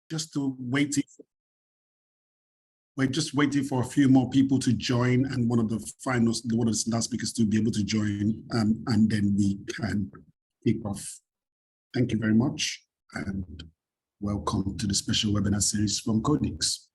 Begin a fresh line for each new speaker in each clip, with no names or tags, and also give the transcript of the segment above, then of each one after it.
just to waiting. We're just waiting for a few more people to join, and one of the last speakers to be able to join, and then we can kick off. Thank you very much, and welcome to the special webinar series from Codex.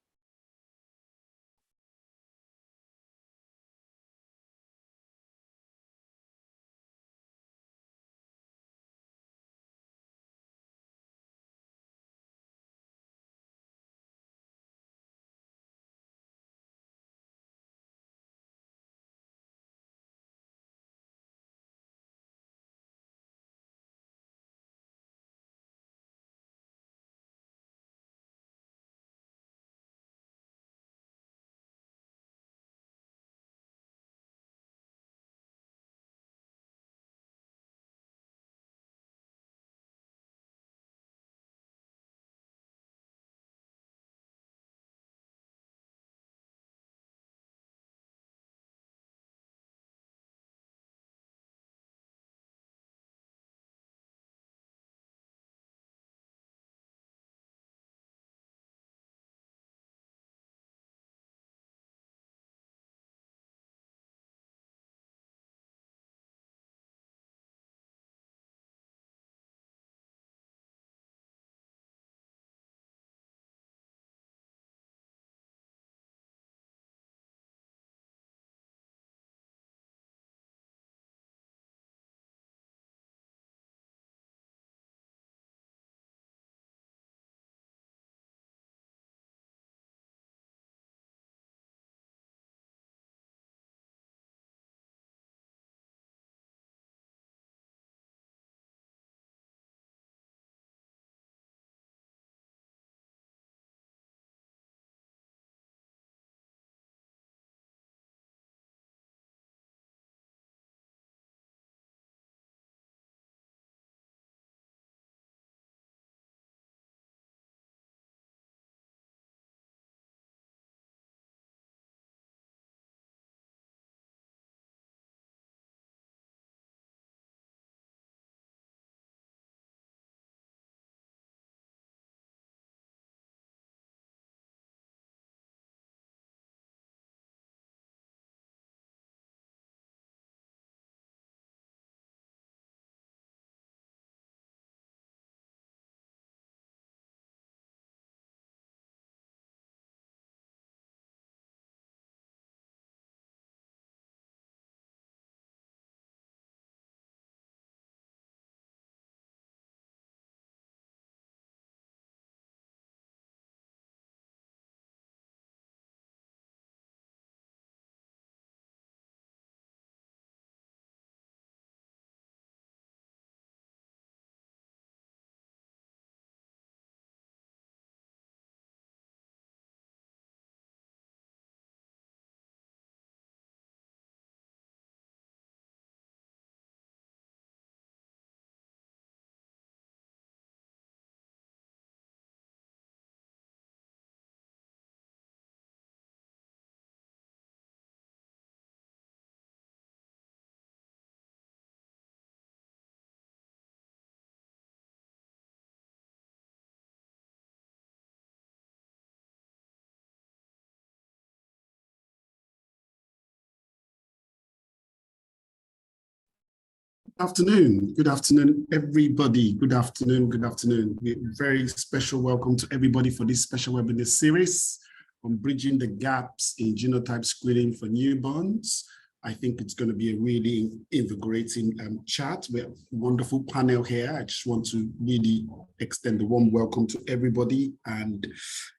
Good afternoon, everybody. Good afternoon. Very special welcome to everybody for this special webinar series on bridging the gaps in genotype screening for newborns. I think it's going to be a really invigorating chat. We have a wonderful panel here. I just want to really extend a warm welcome to everybody. And,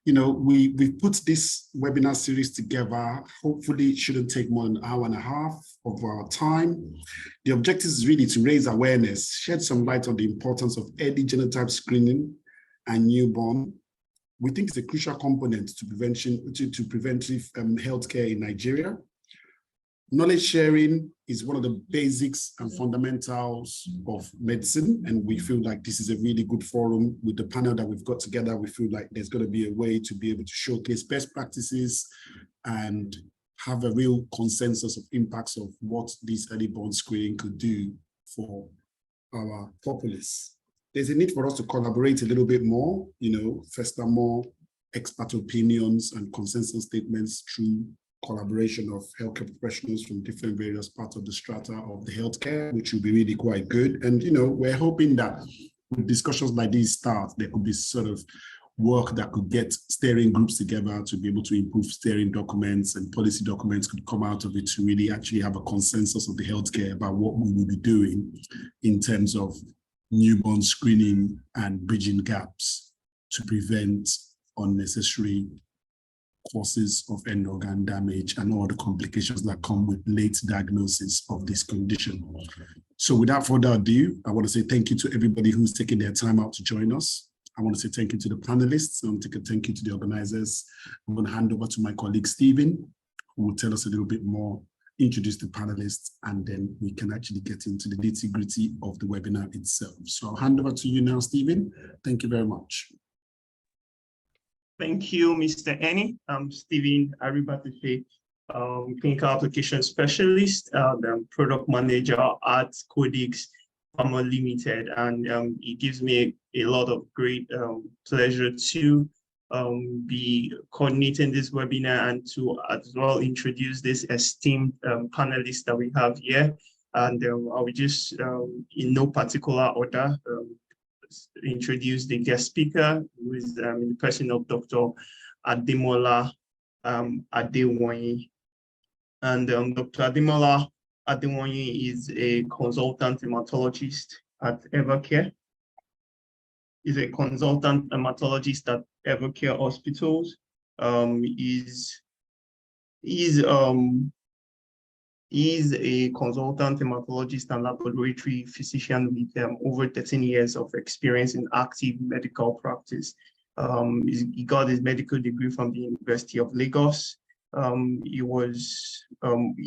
you know, we've put this webinar series together. Hopefully it shouldn't take more than an hour and a half of our time. The objective is really to raise awareness, shed some light on the importance of early genotype screening and newborn. We think it's a crucial component to preventive healthcare in Nigeria. Knowledge sharing is one of the basics and fundamentals of medicine, and we feel like this is a really good forum. With the panel that we've got together, we feel like there's going to be a way to be able to showcase best practices and have a real consensus of impacts of what this early born screening could do for our populace. there's a need for us to collaborate a little bit more, foster more expert opinions and consensus statements through collaboration of healthcare professionals from different various parts of the strata of the healthcare, which will be really quite good. And, we're hoping that with discussions like these start, there could be sort of work that could get steering groups together to be able to improve steering documents, and policy documents could come out of it to really actually have a consensus of the healthcare about what we will be doing in terms of newborn screening and bridging gaps to prevent unnecessary causes of end organ damage and all the complications that come with late diagnosis of this condition. So without further ado, I want to say thank you to everybody who's taking their time out to join us. I want to say thank you to the panelists. I want to thank you to the organizers. I'm going to hand over to my colleague, Stephen, who will tell us a little bit more, introduce the panelists, and then we can actually get into the nitty-gritty of the webinar itself. So I'll hand over to you now, Stephen. Thank you very much.
Thank you, Mr. Eni. I'm Stephen Aribatete, Clinical Application Specialist, the Product Manager at Codex Pharma Limited, and it gives me a lot of great pleasure to be coordinating this webinar and to as well introduce this esteemed panelists that we have here. And I will just, in no particular order, introduce the guest speaker, who is in the person of Dr. Ademola Adewoyin. And Dr. Ademola Adewoyin is a consultant hematologist at Evercare. He's a consultant hematologist at Evercare hospitals. He's a consultant hematologist and laboratory physician with over 13 years of experience in active medical practice. He got his medical degree from the University of Lagos. He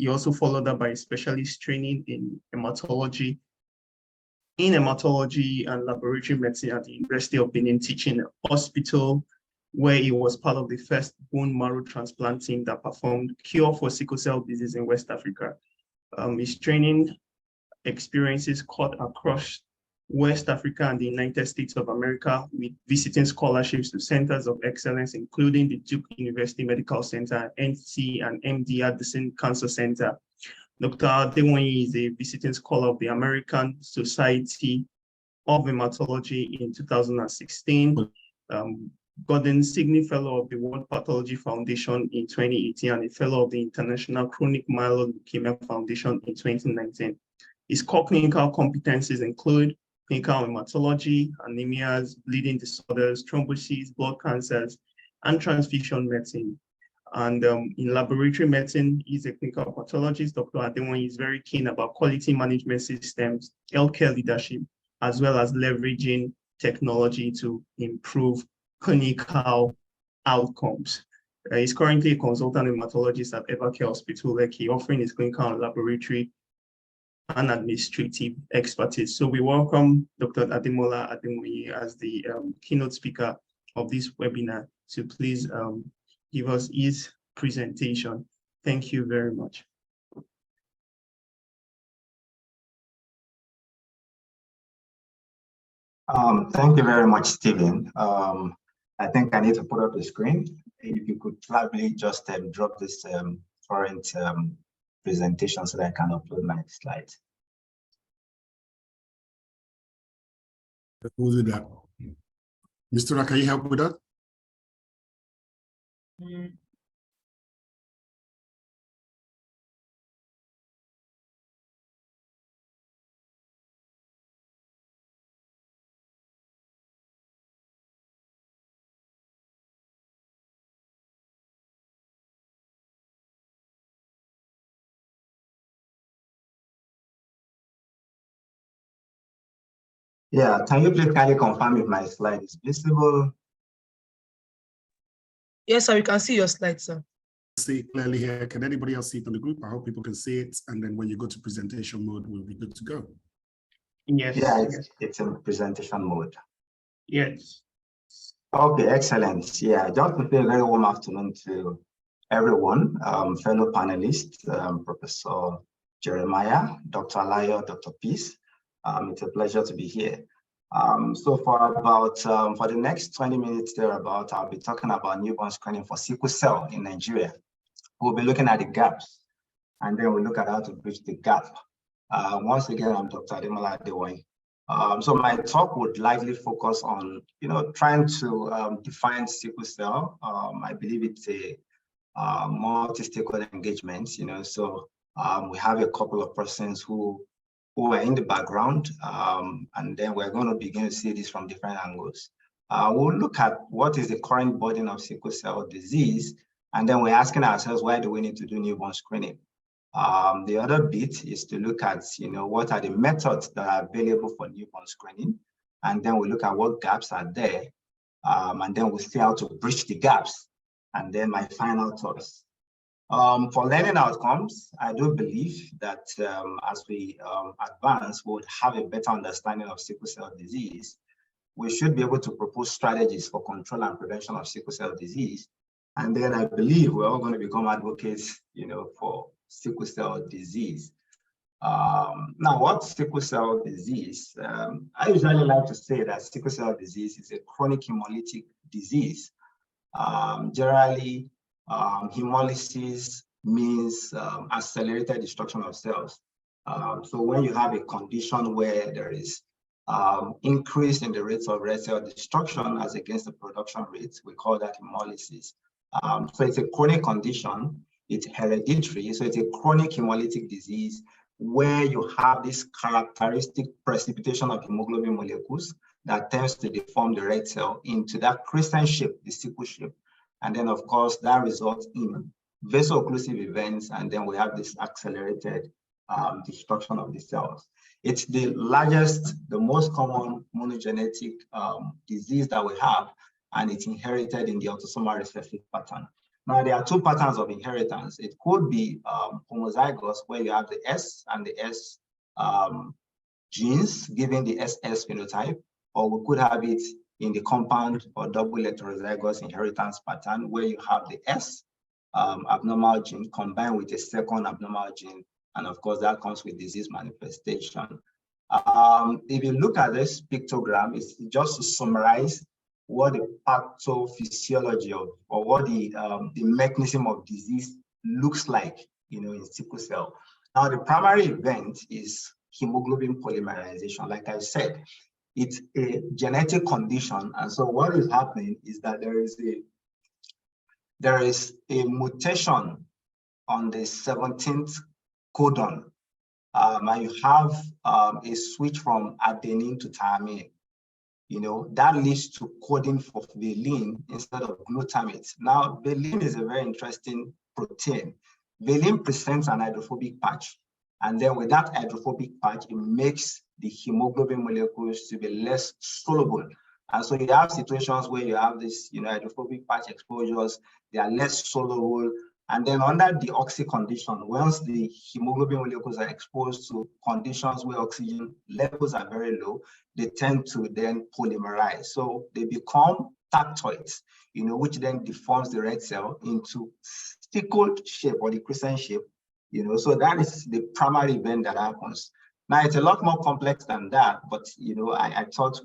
also followed up by a specialist training in hematology and laboratory medicine at the University of Benin Teaching Hospital, where he was part of the first bone marrow transplant team that performed cure for sickle cell disease in West Africa. His training experiences cut across West Africa and the United States of America, with visiting scholarships to centers of excellence, including the Duke University Medical Center, NC and MD Addison Cancer Center. Dr. Adewoyin is a visiting scholar of the American Society of Hematology in 2016. Gordon Signey Fellow of the World Pathology Foundation in 2018 and a Fellow of the International Chronic Myeloid Leukemia Foundation in 2019. His core clinical competencies include clinical hematology, anemias, bleeding disorders, thrombosis, blood cancers, and transfusion medicine. And in laboratory medicine, he's a clinical pathologist. Dr. Adewoyin is very keen about quality management systems, healthcare leadership, as well as leveraging technology to improve clinical outcomes. He's currently a consultant hematologist at Evercare Hospital, Lekki, offering his clinical and laboratory and administrative expertise. So we welcome Dr. Ademola Adewoyin as the keynote speaker of this webinar to please give us his presentation. Thank you very much.
Thank you very much, Stephen. I think I need to put up the screen. If you could probably just drop this current presentation so that I can upload my slides.
We'll do that. Mr. Ra, can you help with that?
Yeah, can you please kindly confirm if my slide is visible?
Yes, sir, we can see your slide, sir.
See it clearly here. Can anybody else see it on the group? I hope people can see it. And then when you go to presentation mode, we'll be good to go.
Yes.
Yeah, it's in presentation mode.
Yes.
Okay, excellent. Yeah, just to say a very warm afternoon to everyone, fellow panelists, Professor Jeremiah, Dr. Alayo, Dr. Peace. It's a pleasure to be here. So for the next 20 minutes thereabout, I'll be talking about newborn screening for sickle cell in Nigeria. We'll be looking at the gaps, and then we'll look at how to bridge the gap. Once again, I'm Dr. Ademola Adewoyin. So my talk would likely focus on, trying to define sickle cell. I believe it's a multi-stakeholder engagement, so we have a couple of persons who are in the background, and then we're going to begin to see this from different angles. We'll look at what is the current burden of sickle cell disease, and then we're asking ourselves, why do we need to do newborn screening? The other bit is to look at, what are the methods that are available for newborn screening, and then we look at what gaps are there, and then we'll see how to bridge the gaps, and then my final thoughts. For learning outcomes, I do believe that as we advance, we'll have a better understanding of sickle cell disease. We should be able to propose strategies for control and prevention of sickle cell disease. And then I believe we're all going to become advocates, for sickle cell disease. Now, what's sickle cell disease? I usually like to say that sickle cell disease is a chronic hemolytic disease. Generally, hemolysis means accelerated destruction of cells. So when you have a condition where there is increase in the rates of red cell destruction as against the production rates, we call that hemolysis. So it's a chronic condition, it's hereditary, so it's a chronic hemolytic disease where you have this characteristic precipitation of hemoglobin molecules that tends to deform the red cell into that crescent shape, the sickle shape. And then, of course, that results in vaso-occlusive events, and then we have this accelerated destruction of the cells. It's the largest, the most common monogenetic disease that we have, and it's inherited in the autosomal recessive pattern. Now, there are two patterns of inheritance. It could be homozygous, where you have the S and the S genes giving the SS phenotype, or we could have it in the compound or double heterozygous inheritance pattern, where you have the S abnormal gene combined with a second abnormal gene, and of course that comes with disease manifestation. If you look at this pictogram, it's just to summarize what the pathophysiology of, or what the mechanism of disease looks like, in sickle cell. Now, the primary event is hemoglobin polymerization. Like I said, it's a genetic condition, and so what is happening is that there is a mutation on the 17th codon, and you have a switch from adenine to thymine. That leads to coding for valine instead of glutamate. Now, valine is a very interesting protein. Valine presents an hydrophobic patch, and then with that hydrophobic patch, it makes the hemoglobin molecules to be less soluble. And so you have situations where you have this, hydrophobic patch exposures, they are less soluble. And then under the oxy condition, once the hemoglobin molecules are exposed to conditions where oxygen levels are very low, they tend to then polymerize. So they become tactoids, which then deforms the red cell into sickled shape or the crescent shape, so that is the primary event that happens. Now, it's a lot more complex than that, but, I thought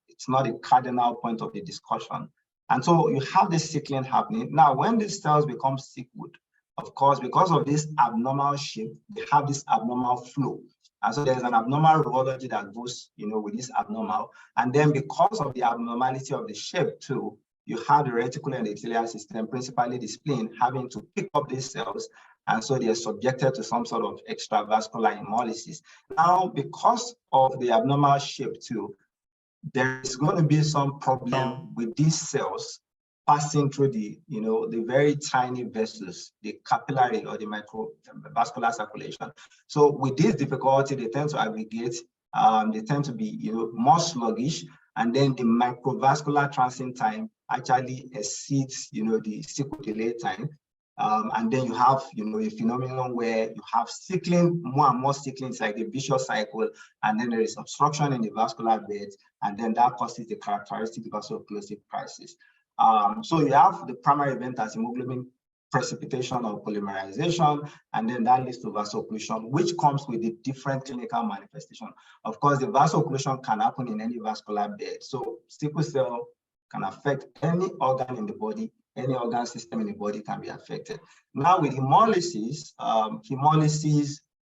it's not a cardinal point of the discussion. And so you have this sickling happening. Now, when these cells become sickled, of course, because of this abnormal shape, they have this abnormal flow. And so there's an abnormal rheology that goes, with this abnormal. And then because of the abnormality of the shape too, you have the reticular endothelial system, principally the spleen, having to pick up these cells. And so they are subjected to some sort of extravascular hemolysis. Now, because of the abnormal shape too, there is going to be some problem with these cells passing through the, the very tiny vessels, the capillary or the microvascular circulation. So with this difficulty, they tend to aggregate, they tend to be, more sluggish, and then the microvascular transit time actually exceeds, the sickle delay time. And then you have, a phenomenon where you have sickling, more and more sickling. It's like the vicious cycle, and then there is obstruction in the vascular beds, and then that causes the characteristic vaso-occlusive crisis. So you have the primary event as hemoglobin precipitation or polymerization, and then that leads to vaso-occlusion, which comes with the different clinical manifestation. Of course, the vaso-occlusion can happen in any vascular bed. So sickle cell can affect any organ in the body, any organ system in the body can be affected. Now with hemolysis,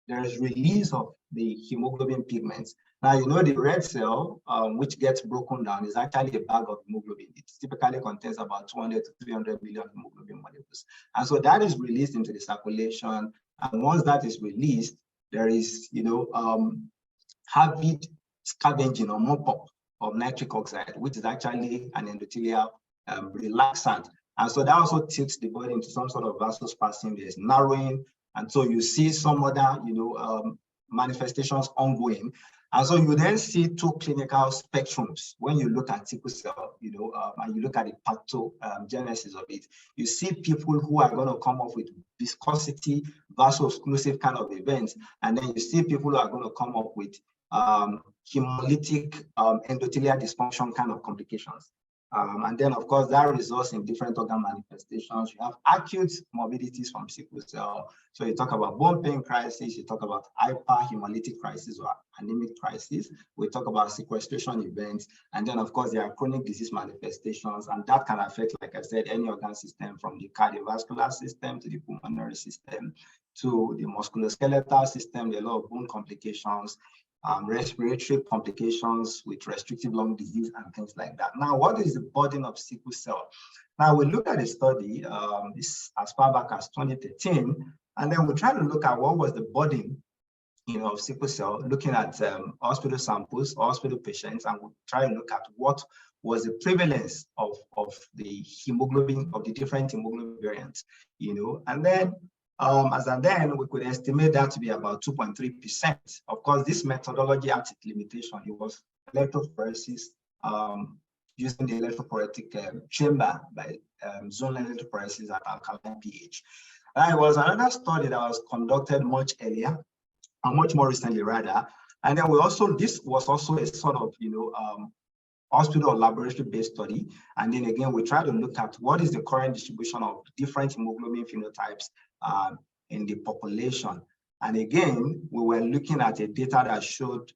there is release of the hemoglobin pigments. Now, you know, the red cell, which gets broken down, is actually a bag of hemoglobin. It typically contains about 200 to 300 million hemoglobin molecules. And so that is released into the circulation. And once that is released, there is, you know, heavy scavenging or mop-up of nitric oxide, which is actually an endothelial relaxant. And so that also tilts the body into some sort of vasospasm. There's narrowing. And so you see some other, you know, manifestations ongoing. And so you then see two clinical spectrums when you look at sickle cell, you know, and you look at the pathogenesis of it. You see people who are going to come up with viscosity, vaso-occlusive kind of events. And then you see people who are going to come up with hemolytic endothelial dysfunction kind of complications. And then, of course, that results in different organ manifestations. You have acute morbidities from sickle cell. So you talk about bone pain crisis, you talk about hyperhemolytic crisis or anemic crisis. We talk about sequestration events. And then, of course, there are chronic disease manifestations. And that can affect, like I said, any organ system from the cardiovascular system to the pulmonary system to the musculoskeletal system. There are a lot of bone complications. Respiratory complications with restrictive lung disease and things like that. Now, what is the burden of sickle cell? Now, we looked at a study this as far back as 2013, and then we try to look at what was the burden, you know, of sickle cell, looking at hospital samples, hospital patients, and we try to look at what was the prevalence of the hemoglobin, of the different hemoglobin variants, you know, and then as of then, we could estimate that to be about 2.3%. Of course, this methodology had its limitation. It was electrophoresis using the electrophoretic chamber by zonal electrophoresis at alkaline pH. And it was another study that was conducted much earlier, and much more recently rather. And then this was also a sort of, you know, hospital or laboratory-based study. And then again, we try to look at what is the current distribution of different hemoglobin phenotypes in the population. And again, we were looking at a data that showed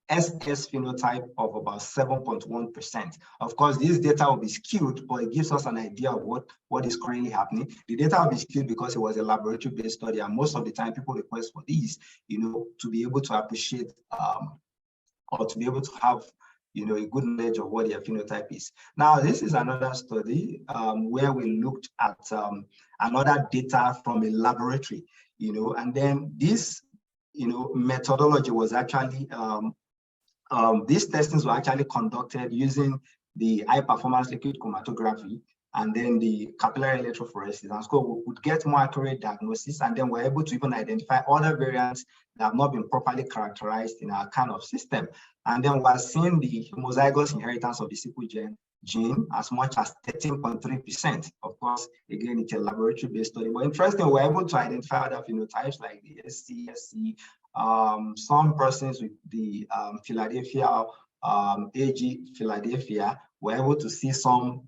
SS phenotype of about 7.1%. Of course, this data will be skewed, but it gives us an idea of what is currently happening. The data will be skewed because it was a laboratory-based study, and most of the time people request for these, you know, to be able to appreciate or to be able to have, you know, a good knowledge of what their phenotype is. Now, this is another study where we looked at another data from a laboratory, you know, and then this, you know, methodology was actually, these testings were actually conducted using the high performance liquid chromatography and then the capillary electrophoresis. And so we would get more accurate diagnosis, and then we're able to even identify other variants that have not been properly characterized in our kind of system. And then we're seeing the homozygous inheritance of the sickle gene as much as 13.3%. Of course, again, it's a laboratory-based study, but interesting, we're able to identify other phenotypes like the SC, some persons with the Philadelphia, AG Philadelphia, were able to see some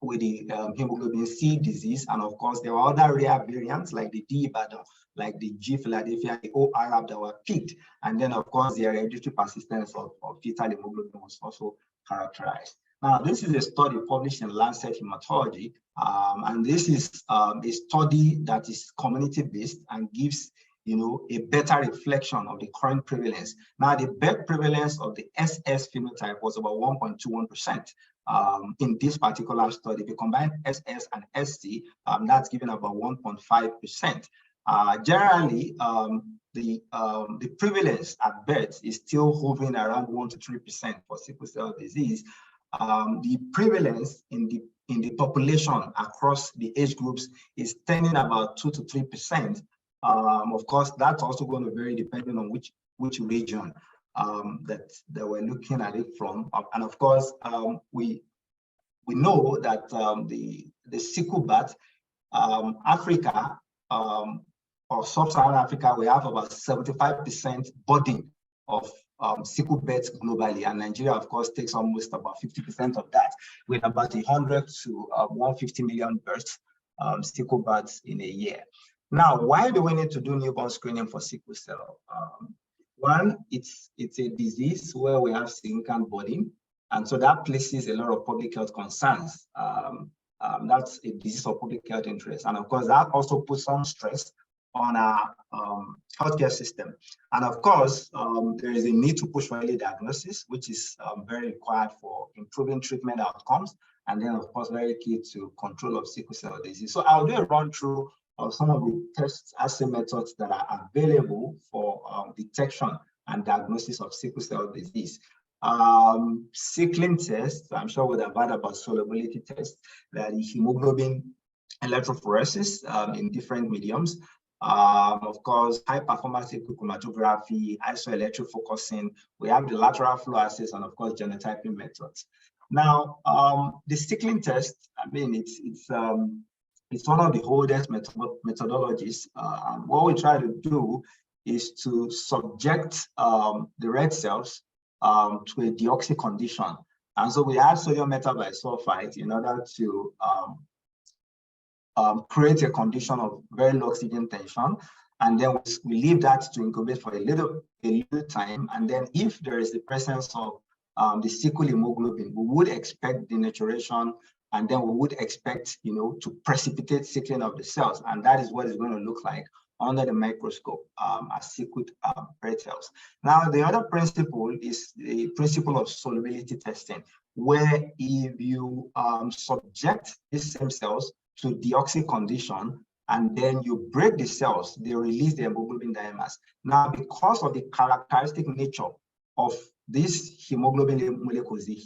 with the hemoglobin C disease. And of course, there were other rare variants like the D Ibadan, like the G Philadelphia, the O Arab that were picked. And then, of course, the hereditary persistence of fetal hemoglobin was also characterized. Now, this is a study published in Lancet Hematology, and this is a study that is community-based and gives, you know, a better reflection of the current prevalence. Now, the birth prevalence of the SS phenotype was about 1.21%. In this particular study. If you combine SS and SC, that's given about 1.5%. Generally, the prevalence at birth is still hovering around 1 to 3% for sickle cell disease. The prevalence in the population across the age groups is tending about 2 to 3%. Of course, that's also going to vary depending on which region that we're looking at it from. And of course, we know that the sickle birth, Africa or sub-Saharan Africa, we have about 75% burden of sickle births globally, and Nigeria, of course, takes almost about 50% of that, with about 100 to 150 million births sickle births in a year. Now, why do we need to do newborn screening for sickle cell? One, it's a disease where we have significant burden, and so that places a lot of public health concerns. That's a disease of public health interest, and of course, that also puts some stress on our healthcare system. And of course, there is a need to push for early diagnosis, which is very required for improving treatment outcomes, and then of course, very key to control of sickle cell disease. So I'll do a run through of some of the test assay methods that are available for detection and diagnosis of sickle cell disease. Sickling tests, I'm sure we'd have heard about solubility tests, that is hemoglobin electrophoresis in different mediums. Of course, high performance chromatography, isoelectrofocusing, we have the lateral flow assays, and of course, genotyping methods. Now, the sickling test, I mean, it's one of the oldest methodologies. And what we try to do is to subject the red cells to a deoxy condition. And so we add sodium metabisulfite in order to create a condition of very low oxygen tension. And then we leave that to incubate for a little time. And then if there is the presence of the sickle hemoglobin, we would expect denaturation, and then we would expect, to precipitate sickling of the cells. And that is what it's going to look like under the microscope as sickled red cells. Now, the other principle is the principle of solubility testing, where if you subject these same cells to deoxy condition, and then you break the cells, they release the hemoglobin dimers. Now, because of the characteristic nature of these hemoglobin molecules, the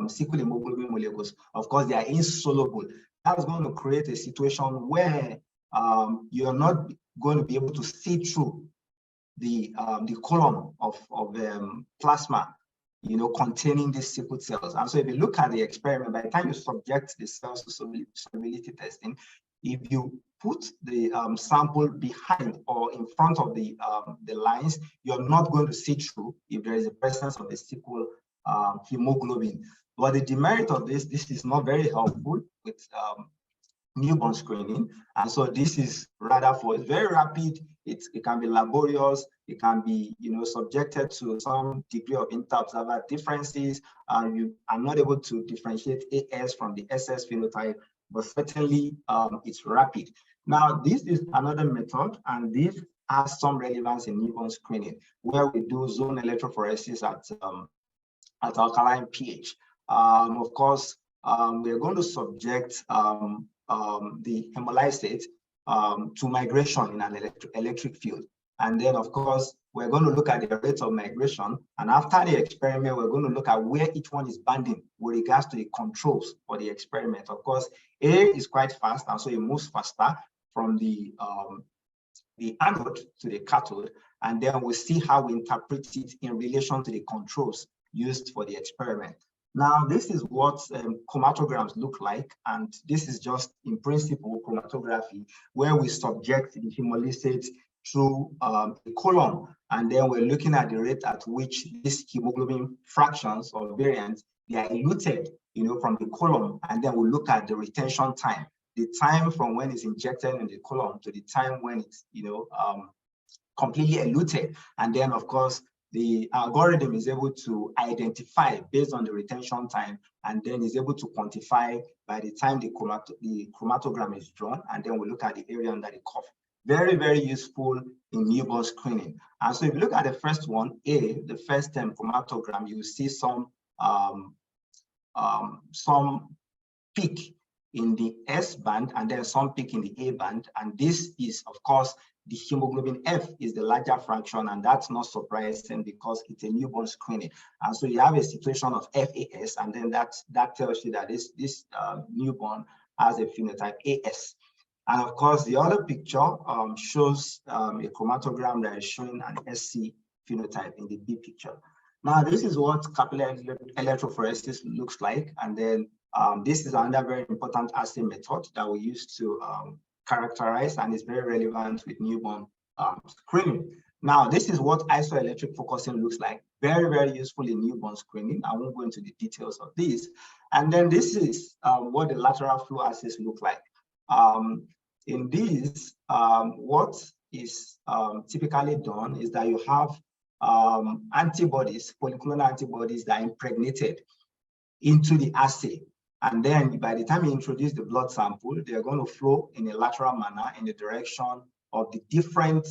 sickle hemoglobin molecules, of course, they are insoluble. That's going to create a situation where you're not going to be able to see through the column of plasma, containing these sickle cells. And so if you look at the experiment, by the time you subject the cells to solubility testing, if you put the sample behind or in front of the lines, you're not going to see through if there is a presence of the sickle hemoglobin. But the demerit of this is not very helpful with newborn screening. And so this is rather it's very rapid. It can be laborious. It can be, subjected to some degree of inter-observer differences. You are not able to differentiate AS from the SS phenotype, but certainly it's rapid. Now, this is another method, and this has some relevance in newborn screening, where we do zone electrophoresis at alkaline pH. Of course, we're going to subject the hemolysate to migration in an electric field. And then, of course, we're going to look at the rate of migration. And after the experiment, we're going to look at where each one is banding with regards to the controls for the experiment. Of course, A is quite fast, and so it moves faster from the anode to the cathode. And then we'll see how we interpret it in relation to the controls used for the experiment. Now, this is what chromatograms look like, and this is just, in principle, chromatography, where we subject the hemolysates through the column, and then we're looking at the rate at which these hemoglobin fractions or variants, they are eluted, from the column, and then we'll look at the retention time, the time from when it's injected in the column to the time when it's, completely eluted, and then, of course, the algorithm is able to identify based on the retention time, and then is able to quantify by the time the chromatogram is drawn, and then we look at the area under the curve. Very, very useful in newborn screening. And so if you look at the first one, A, the first chromatogram, you will see some peak in the S band and then some peak in the A band. And this is, of course, the hemoglobin F is the larger fraction, and that's not surprising because it's a newborn screening. And so you have a situation of FAS, and then that tells you that this newborn has a phenotype AS. And of course, the other picture shows a chromatogram that is showing an SC phenotype in the B picture. Now, this is what capillary electrophoresis looks like. And then this is another very important assay method that we use to characterize, and is very relevant with newborn screening. Now, this is what isoelectric focusing looks like. Very, very useful in newborn screening. I won't go into the details of this. And then this is what the lateral flow assays look like. In these, what is typically done is that you have antibodies, polyclonal antibodies that are impregnated into the assay. And then by the time you introduce the blood sample, they're going to flow in a lateral manner in the direction of the different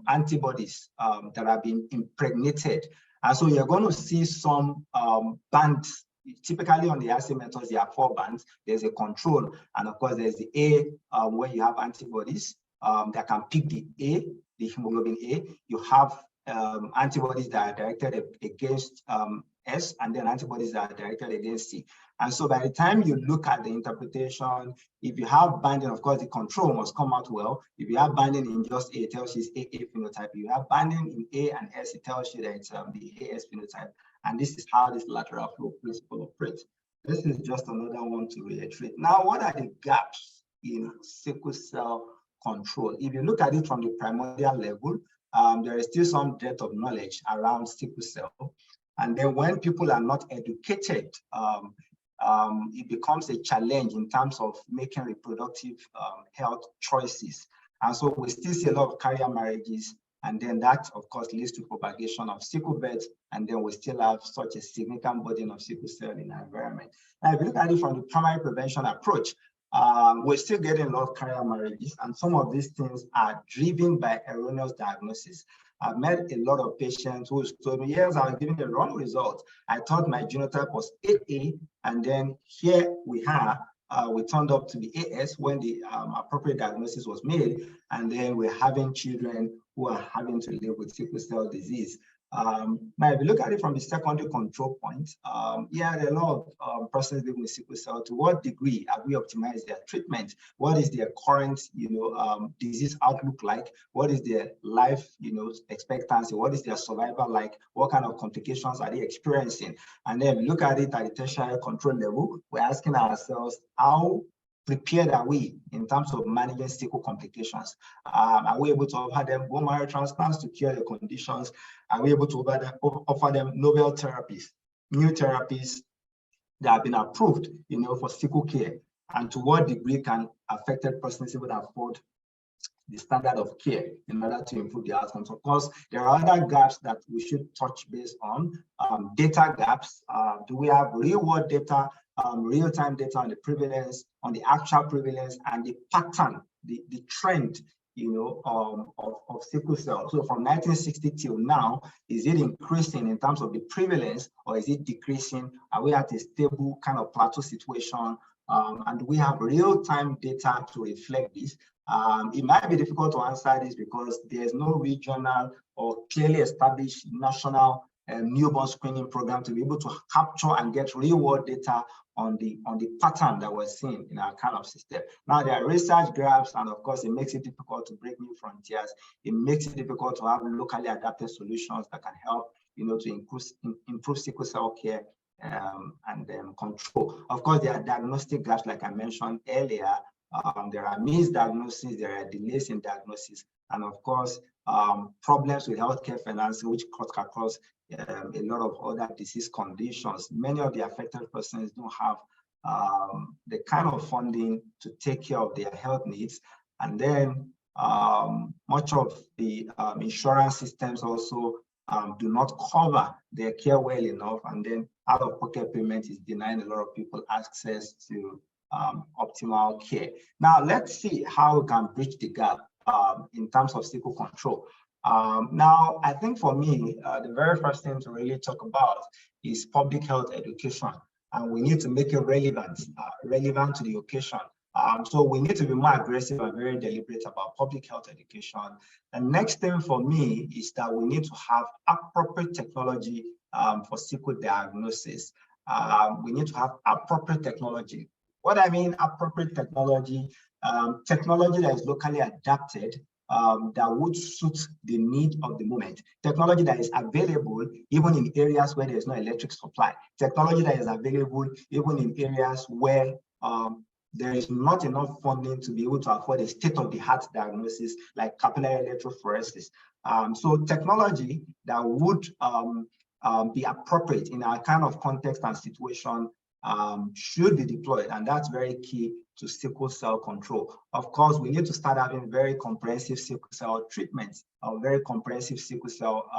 antibodies that have been impregnated. And so you're going to see some bands. Typically on the assay methods, there are 4 bands. There's a control, and of course there's the A where you have antibodies that can pick the A, the hemoglobin A. You have antibodies that are directed against S, and then antibodies that are directed against C. And so by the time you look at the interpretation, if you have banding, of course, the control must come out well. If you have banding in just A, it tells you it's AA phenotype. If you have banding in A and S, it tells you that it's the AS phenotype. And this is how this lateral flow principle operates. This is just another one to reiterate. Now, what are the gaps in sickle cell control? If you look at it from the primordial level, there is still some depth of knowledge around sickle cell. And then when people are not educated, it becomes a challenge in terms of making reproductive health choices. And so we still see a lot of carrier marriages, and then that, of course, leads to propagation of sickle births, and then we still have such a significant burden of sickle cell in our environment. Now, if you look at it from the primary prevention approach, we're still getting a lot of carrier marriages, and some of these things are driven by erroneous diagnosis. I've met a lot of patients who told me, yes, I was given the wrong result. I thought my genotype was 8A, and then here we are, we turned up to be AS when the appropriate diagnosis was made, and then we're having children who are having to live with sickle cell disease. Now, if you look at it from the secondary control point, yeah, there are a lot of persons living with sickle cell. To what degree have we optimized their treatment? What is their current, disease outlook like? What is their life, expectancy? What is their survival like? What kind of complications are they experiencing? And then if you look at it at the tertiary control level, we're asking ourselves, how prepared are we in terms of managing sickle complications? Are we able to offer them bone marrow transplants to cure the conditions? Are we able to offer them novel therapies, new therapies that have been approved, for sickle care? And to what degree can affected persons even afford the standard of care in order to improve the outcomes? Of course, there are other gaps that we should touch base on. Data gaps. Do we have real-world data, real-time data on the prevalence, on the actual prevalence, and the pattern, the trend, of sickle cell? So from 1960 till now, is it increasing in terms of the prevalence, or is it decreasing? Are we at a stable kind of plateau situation? And do we have real-time data to reflect this? It might be difficult to answer this because there's no regional or clearly established national newborn screening program to be able to capture and get real-world data on the pattern that we're seeing in our kind of system. Now, there are research gaps, and of course, it makes it difficult to break new frontiers. It makes it difficult to have locally adapted solutions that can help, to improve sickle cell care and control. Of course, there are diagnostic gaps, like I mentioned earlier. There are misdiagnoses, there are delays in diagnosis, and of course, problems with healthcare financing, which cut across a lot of other disease conditions. Many of the affected persons don't have the kind of funding to take care of their health needs. And then much of the insurance systems also do not cover their care well enough. And then out-of-pocket payment is denying a lot of people access to optimal care. Now, let's see how we can bridge the gap in terms of sickle control. Now, I think for me, the very first thing to really talk about is public health education, and we need to make it relevant to the occasion. So we need to be more aggressive and very deliberate about public health education. The next thing for me is that we need to have appropriate technology for sickle diagnosis. We need to have appropriate technology. What I mean appropriate technology, technology that is locally adapted, that would suit the need of the moment. Technology that is available even in areas where there's no electric supply. Technology that is available even in areas where there is not enough funding to be able to afford a state-of-the-art diagnosis like capillary electrophoresis. So technology that would be appropriate in our kind of context and situation should be deployed, and that's very key to sickle cell control. Of course, we need to start having very comprehensive sickle cell treatments or very comprehensive sickle cell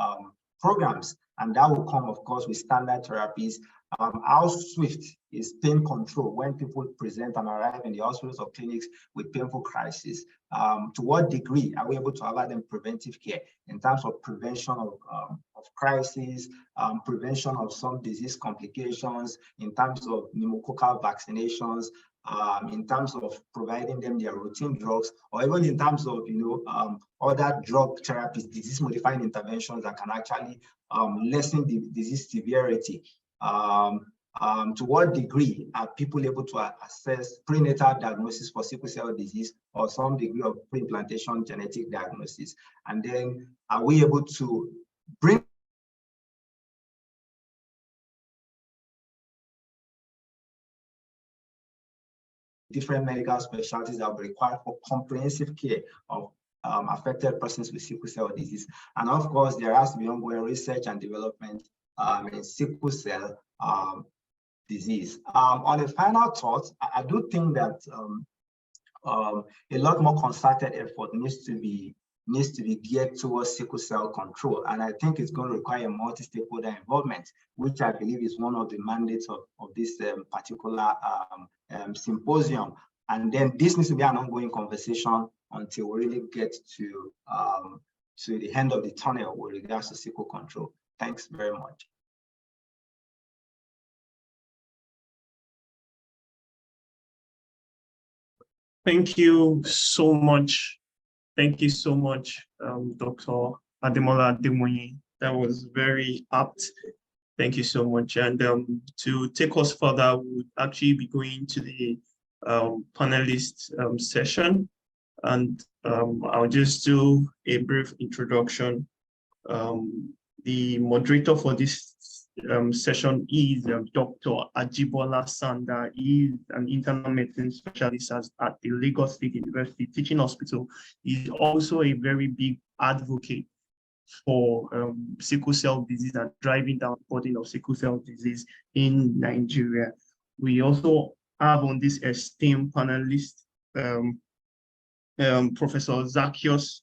programs, and that will come, of course, with standard therapies. How swift is pain control when people present and arrive in the hospitals or clinics with painful crisis? To what degree are we able to allow them preventive care in terms of prevention of crisis, prevention of some disease complications, in terms of pneumococcal vaccinations, in terms of providing them their routine drugs, or even in terms of other drug therapies, disease-modifying interventions that can actually lessen the disease severity. To what degree are people able to assess prenatal diagnosis for sickle cell disease or some degree of pre-implantation genetic diagnosis? And then are we able to bring different medical specialties that will be required for comprehensive care of affected persons with sickle cell disease? And of course, there has to be ongoing research and development in sickle cell disease. On a final thought, I do think that a lot more concerted effort needs to be geared towards sickle cell control, and I think it's going to require multi-stakeholder involvement, which I believe is one of the mandates of this particular symposium. And then this needs to be an ongoing conversation until we really get to the end of the tunnel with regards to sickle control. Thanks very much.
Thank you so much. Thank you so much, Dr. Ademola Adewoyin. That was very apt. Thank you so much. And to take us further, we'll actually be going to the panelist session. And I'll just do a brief introduction. The moderator for this session is Dr. Ademola Sanda. He is an internal medicine specialist at the Lagos State University Teaching Hospital. He's also a very big advocate for sickle cell disease and driving down the burden of sickle cell disease in Nigeria. We also have on this esteemed panelist, Professor Zacchaeus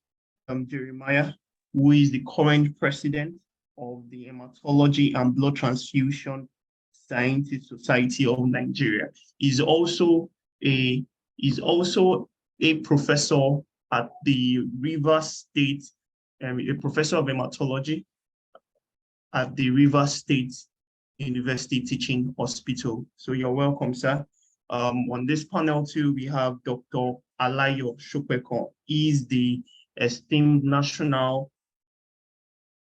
Jeremiah, who is the current president of the Hematology and Blood Transfusion Scientists Society of Nigeria. He's also a professor at the Rivers State, a professor of hematology at the Rivers State University Teaching Hospital. So you're welcome, sir. On this panel too, we have Dr. Alayo Sopekan. He is the esteemed National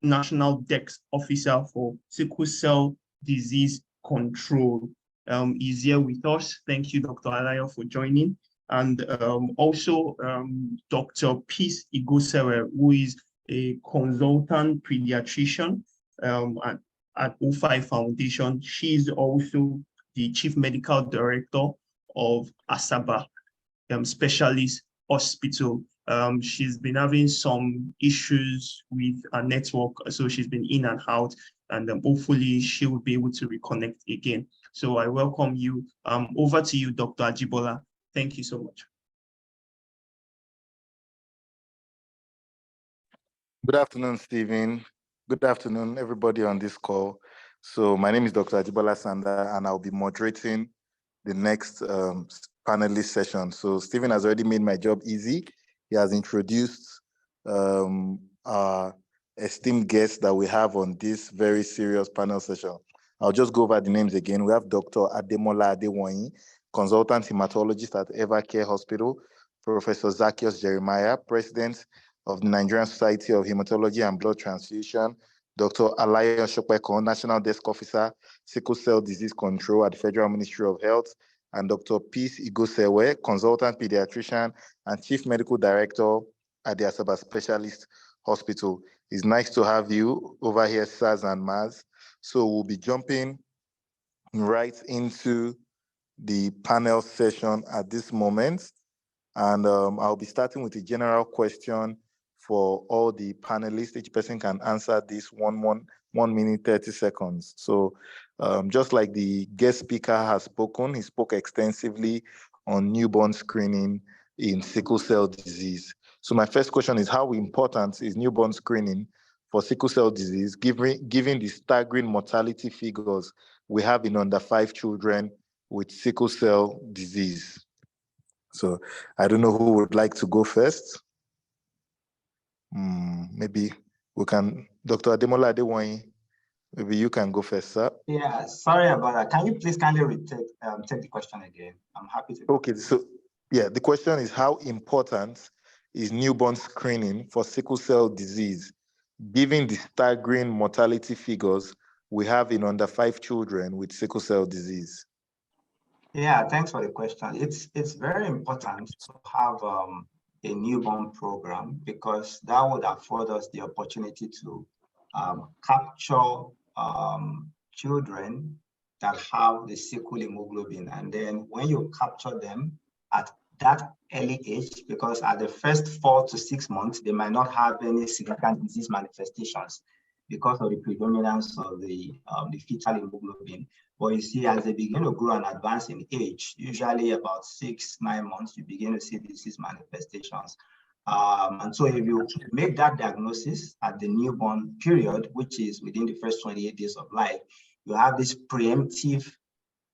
Desk Officer for Sickle Cell Disease Control. He's here with us. Thank you, Dr. Alayo, for joining. And also Dr. Peace Ighosewe, who is a consultant pediatrician at O5 Foundation. She's also the Chief Medical Director of Asaba Specialist Hospital. She's been having some issues with her network, so she's been in and out, and hopefully she will be able to reconnect again. So I welcome you. Over to you, Dr. Ademola. Thank you so much.
Good afternoon, Stephen. Good afternoon, everybody on this call. So my name is Dr. Ademola Sanda, and I'll be moderating the next panelist session. So Stephen has already made my job easy. He has introduced our esteemed guests that we have on this very serious panel session. I'll just go over the names again. We have Dr. Ademola Adewoyin, consultant hematologist at Evercare Hospital, Professor Zacchaeus Jeremiah, president of the Nigerian Society of Hematology and Blood Transfusion, Dr. Alayo Sopekan, National Desk Officer, Sickle Cell Disease Control at the Federal Ministry of Health, and Dr. Peace Ighosewe, consultant pediatrician and chief medical director at the Asaba Specialist Hospital. It's nice to have you over here, sirs and Maz. So we'll be jumping right into the panel session at this moment. And I'll be starting with a general question for all the panelists. Each person can answer this 1 minute, 30 seconds. So just like the guest speaker has spoken, he spoke extensively on newborn screening in sickle cell disease. So my first question is, how important is newborn screening for sickle cell disease, given the staggering mortality figures we have in under 5 children with sickle cell disease? So I don't know who would like to go first. Maybe we can, Dr. Ademola Adewoyin, maybe you can go first, sir.
Yeah, sorry about that. Can you please kindly take the question again? I'm happy to.
Okay, so yeah, the question is, how important is newborn screening for sickle cell disease, given the staggering mortality figures we have in under 5 children with sickle cell disease?
Yeah, thanks for the question. It's very important to have a newborn program, because that would afford us the opportunity to capture children that have the sickle hemoglobin. And then when you capture them at that early age, because at the first 4 to 6 months, they might not have any significant disease manifestations because of the predominance of the fetal hemoglobin. But you see, as they begin to grow and advance in age, usually about 6-9 months, you begin to see disease manifestations. And so if you make that diagnosis at the newborn period, which is within the first 28 days of life, you have this preemptive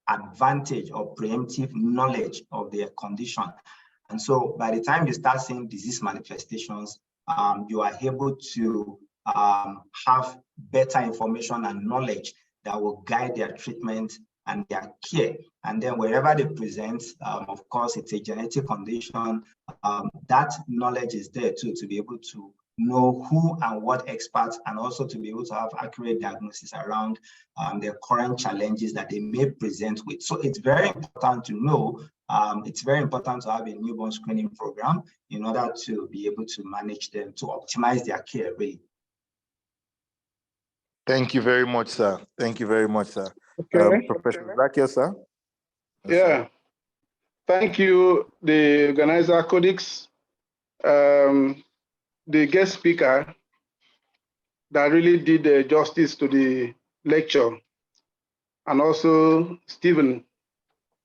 advantage or preemptive knowledge of their condition. And so by the time you start seeing disease manifestations, you are able to have better information and knowledge that will guide their treatment and their care. And then wherever they present, of course, it's a genetic condition, that knowledge is there too, to be able to know who and what experts, and also to be able to have accurate diagnosis around the current challenges that they may present with. So it's very important to know, it's very important to have a newborn screening program in order to be able to manage them, to optimize their care, really.
Thank you very much, sir. Thank you very much, sir.
Okay.
Professor Zacchaeus, sir?
Yes, yeah. Sir. Thank you, the organizer, Codex, the guest speaker that really did justice to the lecture, and also Stephen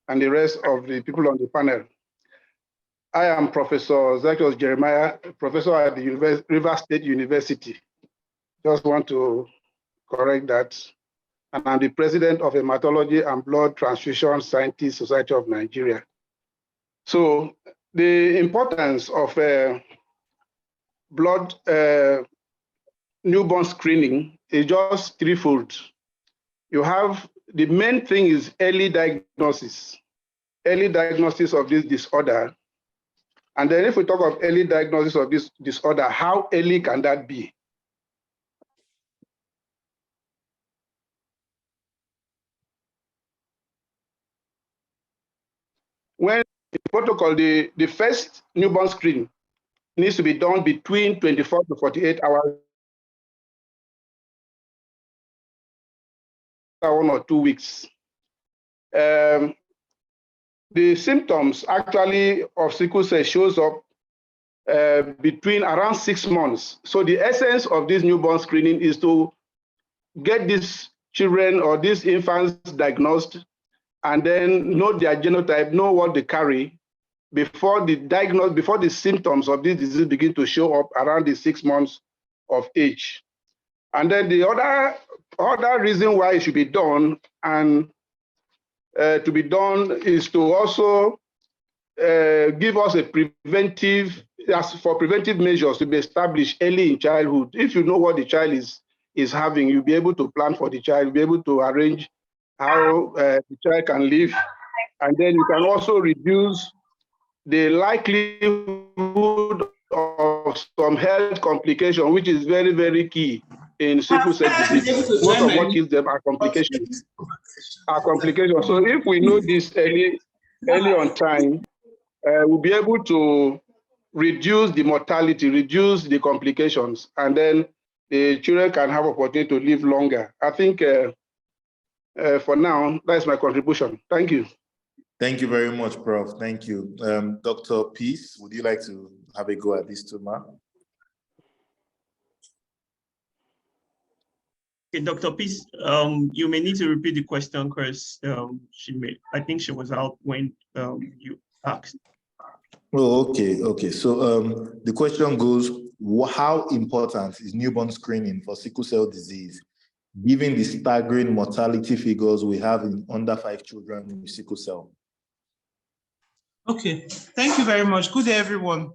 and the rest of the people on the panel. I am Professor Zacchaeus Jeremiah, professor at the Rivers State University. Just want to correct that. And I'm the president of Hematology and Blood Transfusion Scientists Society of Nigeria. So the importance of blood newborn screening is just threefold. You have, the main thing is early diagnosis of this disorder. And then if we talk of early diagnosis of this disorder, how early can that be? When the protocol, the first newborn screen needs to be done between 24 to 48 hours, 1 or 2 weeks. The symptoms actually of sickle cell shows up between around 6 months. So the essence of this newborn screening is to get these children or these infants diagnosed, and then know their genotype, know what they carry before the symptoms of this disease begin to show up around the 6 months of age. And then the other reason why it should be done, and to be done, is to also give us a preventive measures to be established early in childhood. If you know what the child is having, you'll be able to plan for the child, you'll be able to arrange how the child can live. And then you can also reduce the likelihood of some health complication, which is very, very key in sickle cell disease. Most of what kills them are complications. So if we know this early on time, we'll be able to reduce the mortality, reduce the complications, and then the children can have opportunity to live longer. I think for now, that's my contribution. Thank you.
Thank you very much, Prof. Thank you. Dr. Peace, would you like to have a go at this too, ma'am?
Okay, Dr. Peace, you may need to repeat the question because I think she was out when you asked.
Oh, okay. So the question goes, how important is newborn screening for sickle cell disease, given the staggering mortality figures we have in under 5 children with sickle cell?
Okay, thank you very much. Good day, everyone.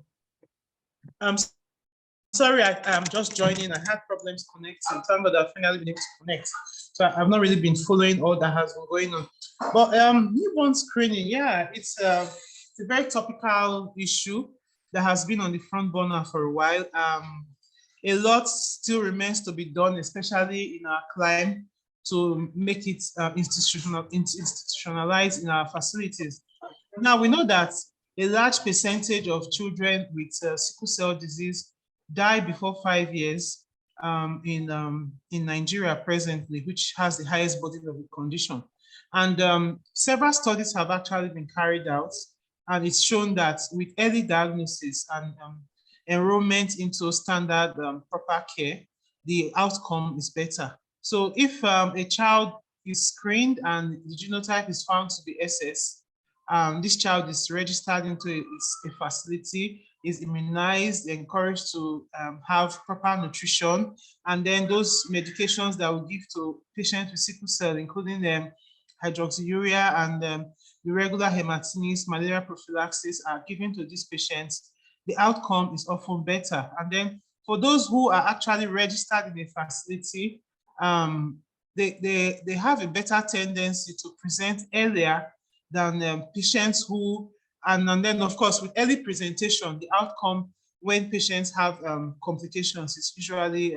I'm sorry, I'm just joining. I had problems connecting. Thank God I've finally been able to connect. So I've not really been following all that has been going on. But newborn screening, yeah, it's a very topical issue that has been on the front burner for a while. A lot still remains to be done, especially in our climate, to make it institutionalized in our facilities. Now, we know that a large percentage of children with sickle cell disease die before 5 years in Nigeria presently, which has the highest burden of the condition. And several studies have actually been carried out, and it's shown that with early diagnosis and enrollment into standard proper care, the outcome is better. So if a child is screened and the genotype is found to be SS, this child is registered into a facility, is immunized, encouraged to have proper nutrition, and then those medications that we give to patients with sickle cell, including hydroxyurea and the regular hematinase, malaria prophylaxis, are given to these patients, the outcome is often better. And then for those who are actually registered in a facility, they have a better tendency to present earlier than patients who, and then of course with early presentation, the outcome when patients have complications is usually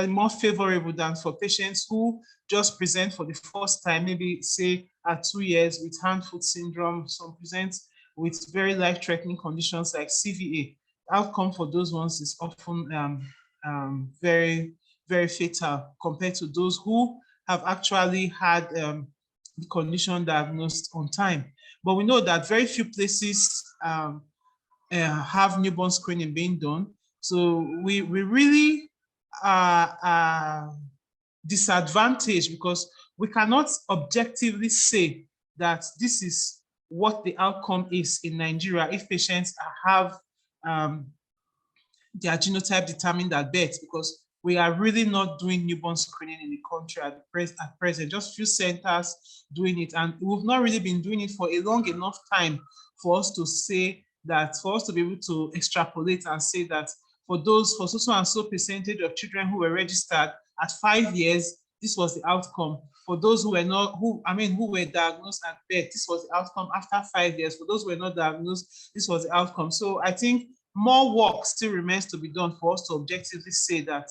more favorable than for patients who just present for the first time, maybe say at 2 years with hand-foot syndrome. Some present with very life-threatening conditions like CVA. The outcome for those ones is often very, very fatal compared to those who have actually had the condition diagnosed on time. But we know that very few places have newborn screening being done. So we really are disadvantaged because we cannot objectively say that this is what the outcome is in Nigeria if patients have their genotype determined at birth, because we are really not doing newborn screening in the country at present, just few centers doing it. And we've not really been doing it for a long enough time for us to say that, for us to be able to extrapolate and say that for so and so percentage of children who were registered at 5 years, this was the outcome. For those who were not, who were diagnosed at birth, this was the outcome after 5 years. For those who were not diagnosed, this was the outcome. So I think more work still remains to be done for us to objectively say that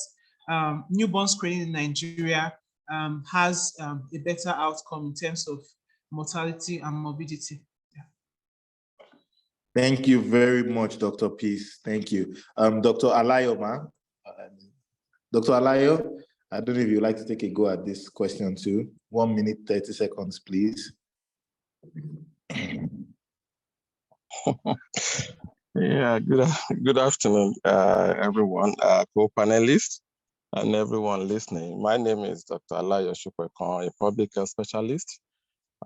newborn screening in Nigeria has a better outcome in terms of mortality and morbidity. Yeah.
Thank you very much, Dr. Peace. Thank you. Dr. Alayo, Dr. Alayo, I don't know if you'd like to take a go at this question too. 1 minute, 30 seconds, please.
Yeah, good afternoon, everyone, co-panelists and everyone listening. My name is Dr. Alayo Sopekan, a public health specialist.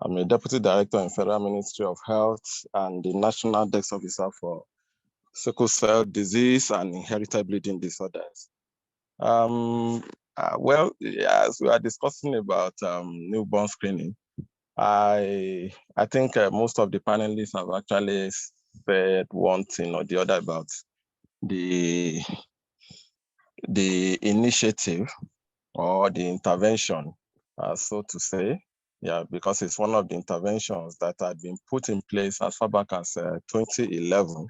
I'm a Deputy Director in Federal Ministry of Health and the National Desk Officer for Sickle Cell Disease and Inherited Bleeding Disorders. Well, as we are discussing about newborn screening, I think most of the panelists have actually said one thing or the other about the initiative or the intervention, so to say. Yeah, because it's one of the interventions that had been put in place as far back as 2011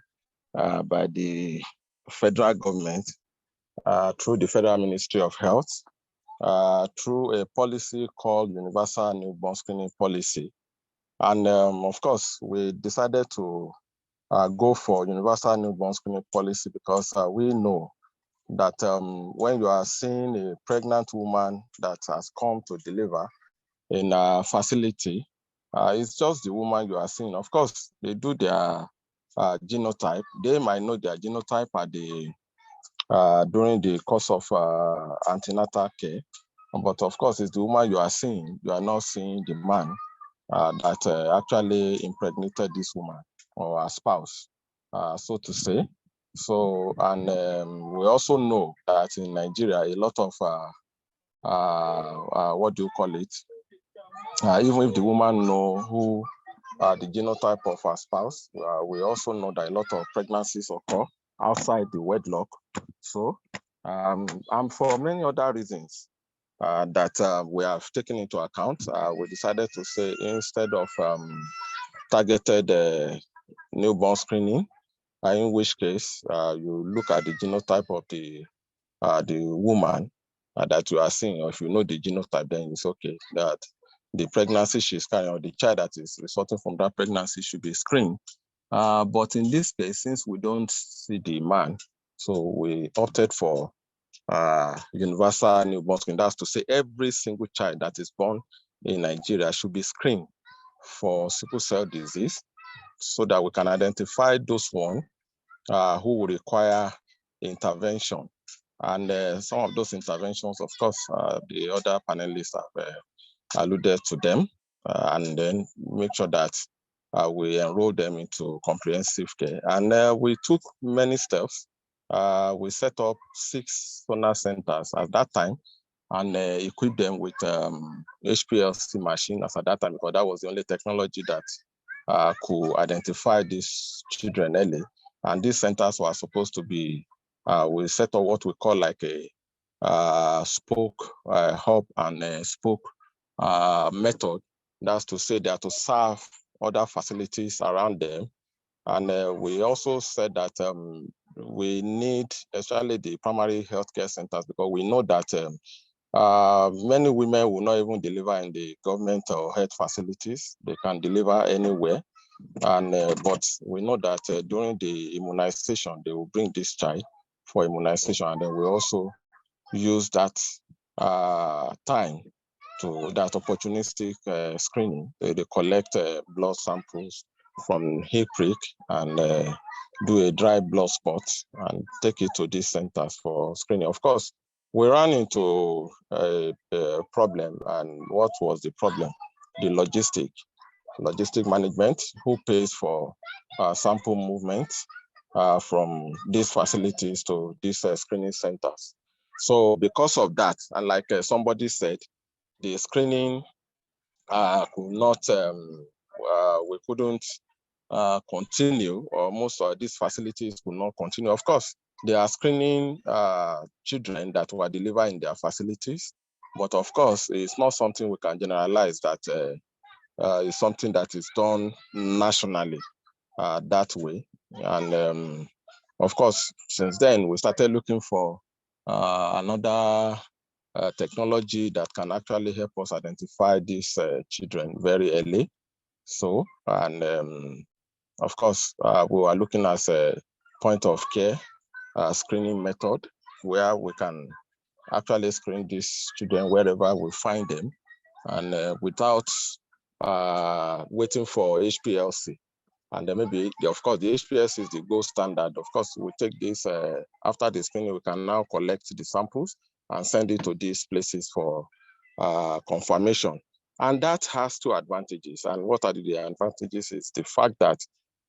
by the federal government through the Federal Ministry of Health, through a policy called Universal Newborn Screening Policy. And of course, we decided to go for Universal Newborn Screening Policy because we know that when you are seeing a pregnant woman that has come to deliver in a facility, it's just the woman you are seeing. Of course, they do their genotype. They might know their genotype at the during the course of antenatal care, But of course, it's the woman you are seeing. You are not seeing the man that actually impregnated this woman or her spouse, so to say. So, and we also know that in Nigeria, a lot of, what do you call it? Even if the woman know who the genotype of her spouse, we also know that a lot of pregnancies occur outside the wedlock. So, and for many other reasons that we have taken into account, we decided to say instead of targeted newborn screening, in which case you look at the genotype of the woman that you are seeing, or if you know the genotype, then it's okay that the pregnancy she's carrying or the child that is resulting from that pregnancy should be screened. But in this case, since we don't see the man, so we opted for universal newborn screening. That's to say every single child that is born in Nigeria should be screened for sickle cell disease so that we can identify those one who will require intervention. And some of those interventions, of course, the other panelists have alluded to them, and then make sure that we enroll them into comprehensive care. And we took many steps. We set up 6 donor centers at that time and equipped them with HPLC machine as at that time, because that was the only technology that could identify these children early. And these centers were supposed to be, we set up what we call like a spoke hub and spoke method. That's to say they are to serve other facilities around them. And we also said that we need, especially the primary healthcare centers, because we know that many women will not even deliver in the government or health facilities. They can deliver anywhere. But we know that during the immunization, they will bring this child for immunization, and then we also use that time to that opportunistic screening. They collect blood samples from heel prick and do a dry blood spot and take it to these centers for screening. Of course, we ran into a problem, and what was the problem? The logistic management, who pays for sample movement from these facilities to these screening centers. So because of that, and like somebody said, the screening could not, we couldn't continue, or most of these facilities could not continue. Of course, they are screening children that were delivered in their facilities, but of course, it's not something we can generalize that is something that is done nationally that way. And of course, since then, we started looking for another technology that can actually help us identify these children very early. So, and of course, we were looking at a point of care screening method where we can actually screen these children wherever we find them, and without waiting for HPLC. And then maybe, of course, the HPLC is the gold standard. Of course, we take this, after the screening, we can now collect the samples and send it to these places for confirmation. And that has 2 advantages. And what are the advantages? Is the fact that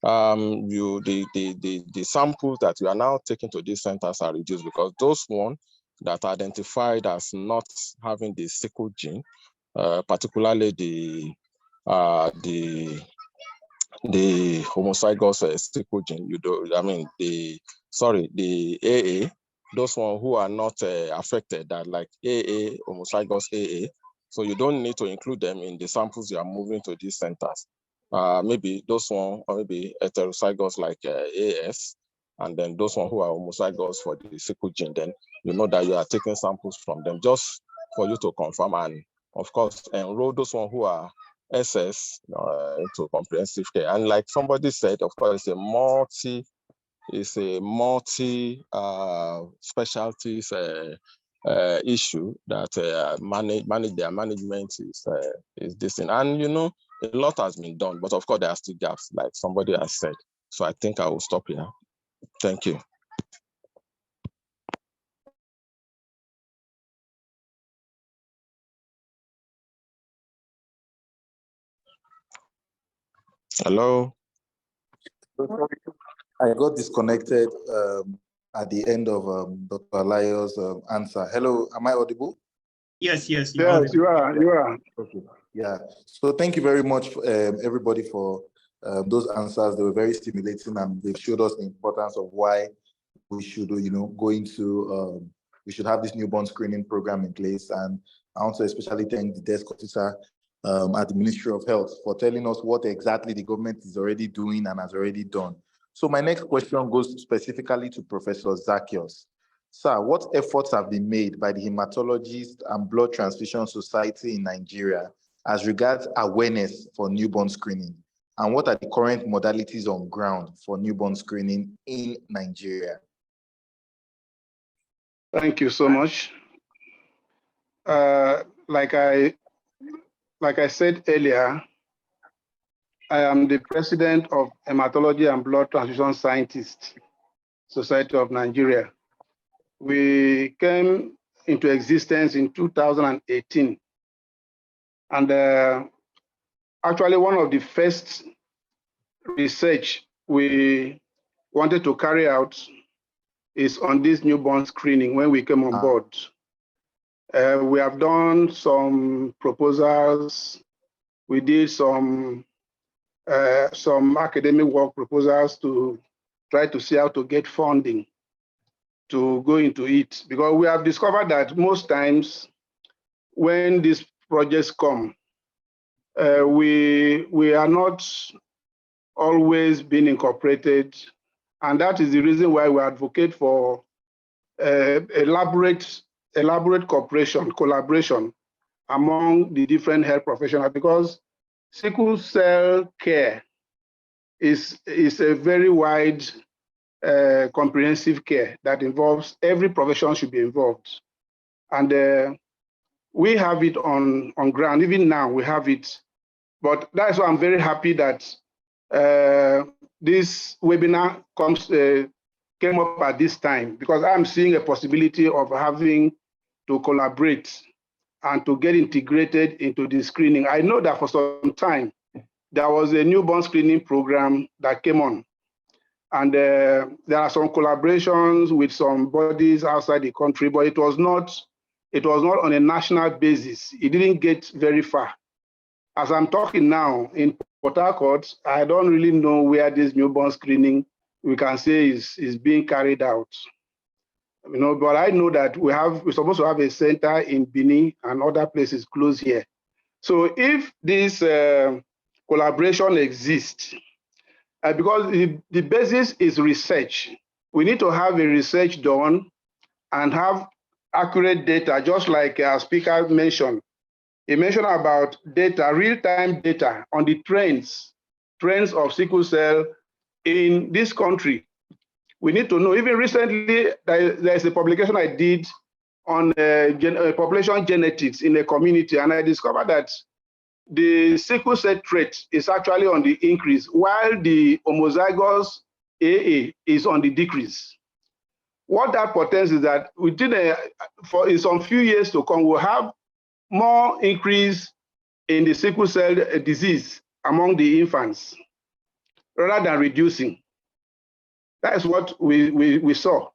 the samples that you are now taking to these centers are reduced, because those ones that are identified as not having the sickle gene, particularly the homozygous sickle gene, the AA, those ones who are not affected, that like AA, homozygous AA, so you don't need to include them in the samples you are moving to these centers. Maybe those ones, or maybe heterozygous like AS, and then those ones who are homozygous for the sickle gene, then you know that you are taking samples from them just for you to confirm, and of course enroll those ones who are SS into comprehensive care. And like somebody said, of course, it's a multi specialties issue that manage their management is this thing. And you know, a lot has been done, but of course there are still gaps, like somebody has said. So I think I will stop here. Thank you. Hello?
I got disconnected at the end of Dr. Alayo's answer. Hello, am I audible?
Yes, you're
Yes,
audible.
you are.
Okay. Yeah. So thank you very much, everybody, for those answers. They were very stimulating, and they've showed us the importance of why we should, go into, we should have this newborn screening program in place. And I want to especially thank the desk officer at the Ministry of Health for telling us what exactly the government is already doing and has already done. So my next question goes specifically to Professor Zacchaeus. Sir, what efforts have been made by the Hematologist and Blood Transfusion Society in Nigeria as regards awareness for newborn screening? And what are the current modalities on ground for newborn screening in Nigeria?
Thank you so much. Like I said earlier, I am the president of Hematology and Blood Transfusion Scientists Society of Nigeria. We came into existence in 2018. And actually one of the first research we wanted to carry out is on this newborn screening when we came on board. We have done some proposals. We did some academic work proposals to try to see how to get funding to go into it, because we have discovered that most times when these projects come, we are not always being incorporated, and that is the reason why we advocate for elaborate collaboration among the different health professionals, because sickle cell care is a very wide, comprehensive care that involves every profession should be involved. And we have it on ground. Even now we have it. But that's why I'm very happy that this webinar came up at this time, because I'm seeing a possibility of having to collaborate and to get integrated into the screening. I know that for some time, there was a newborn screening program that came on. And there are some collaborations with some bodies outside the country, but it was not on a national basis. It didn't get very far. As I'm talking now in Port Harcourt, I don't really know where this newborn screening we can say is being carried out. But I know that we're supposed to have a center in Benin and other places close here. So if this collaboration exists, because the basis is research, we need to have a research done and have accurate data, just like our speaker mentioned. He mentioned about data, real-time data on the trends of sickle cell in this country. We need to know. Even recently, there's a publication I did on population genetics in a community, and I discovered that the sickle cell trait is actually on the increase, while the homozygous AA is on the decrease. What that portends is that in some few years to come, we'll have more increase in the sickle cell disease among the infants rather than reducing. That is what we saw.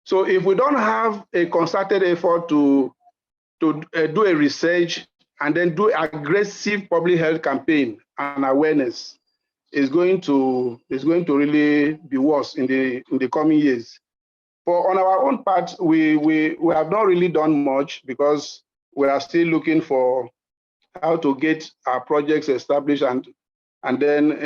So if we don't have a concerted effort to do a research and then do aggressive public health campaign and awareness, is going to really be worse in the coming years. On our own part, we have not really done much, because we are still looking for how to get our projects established and then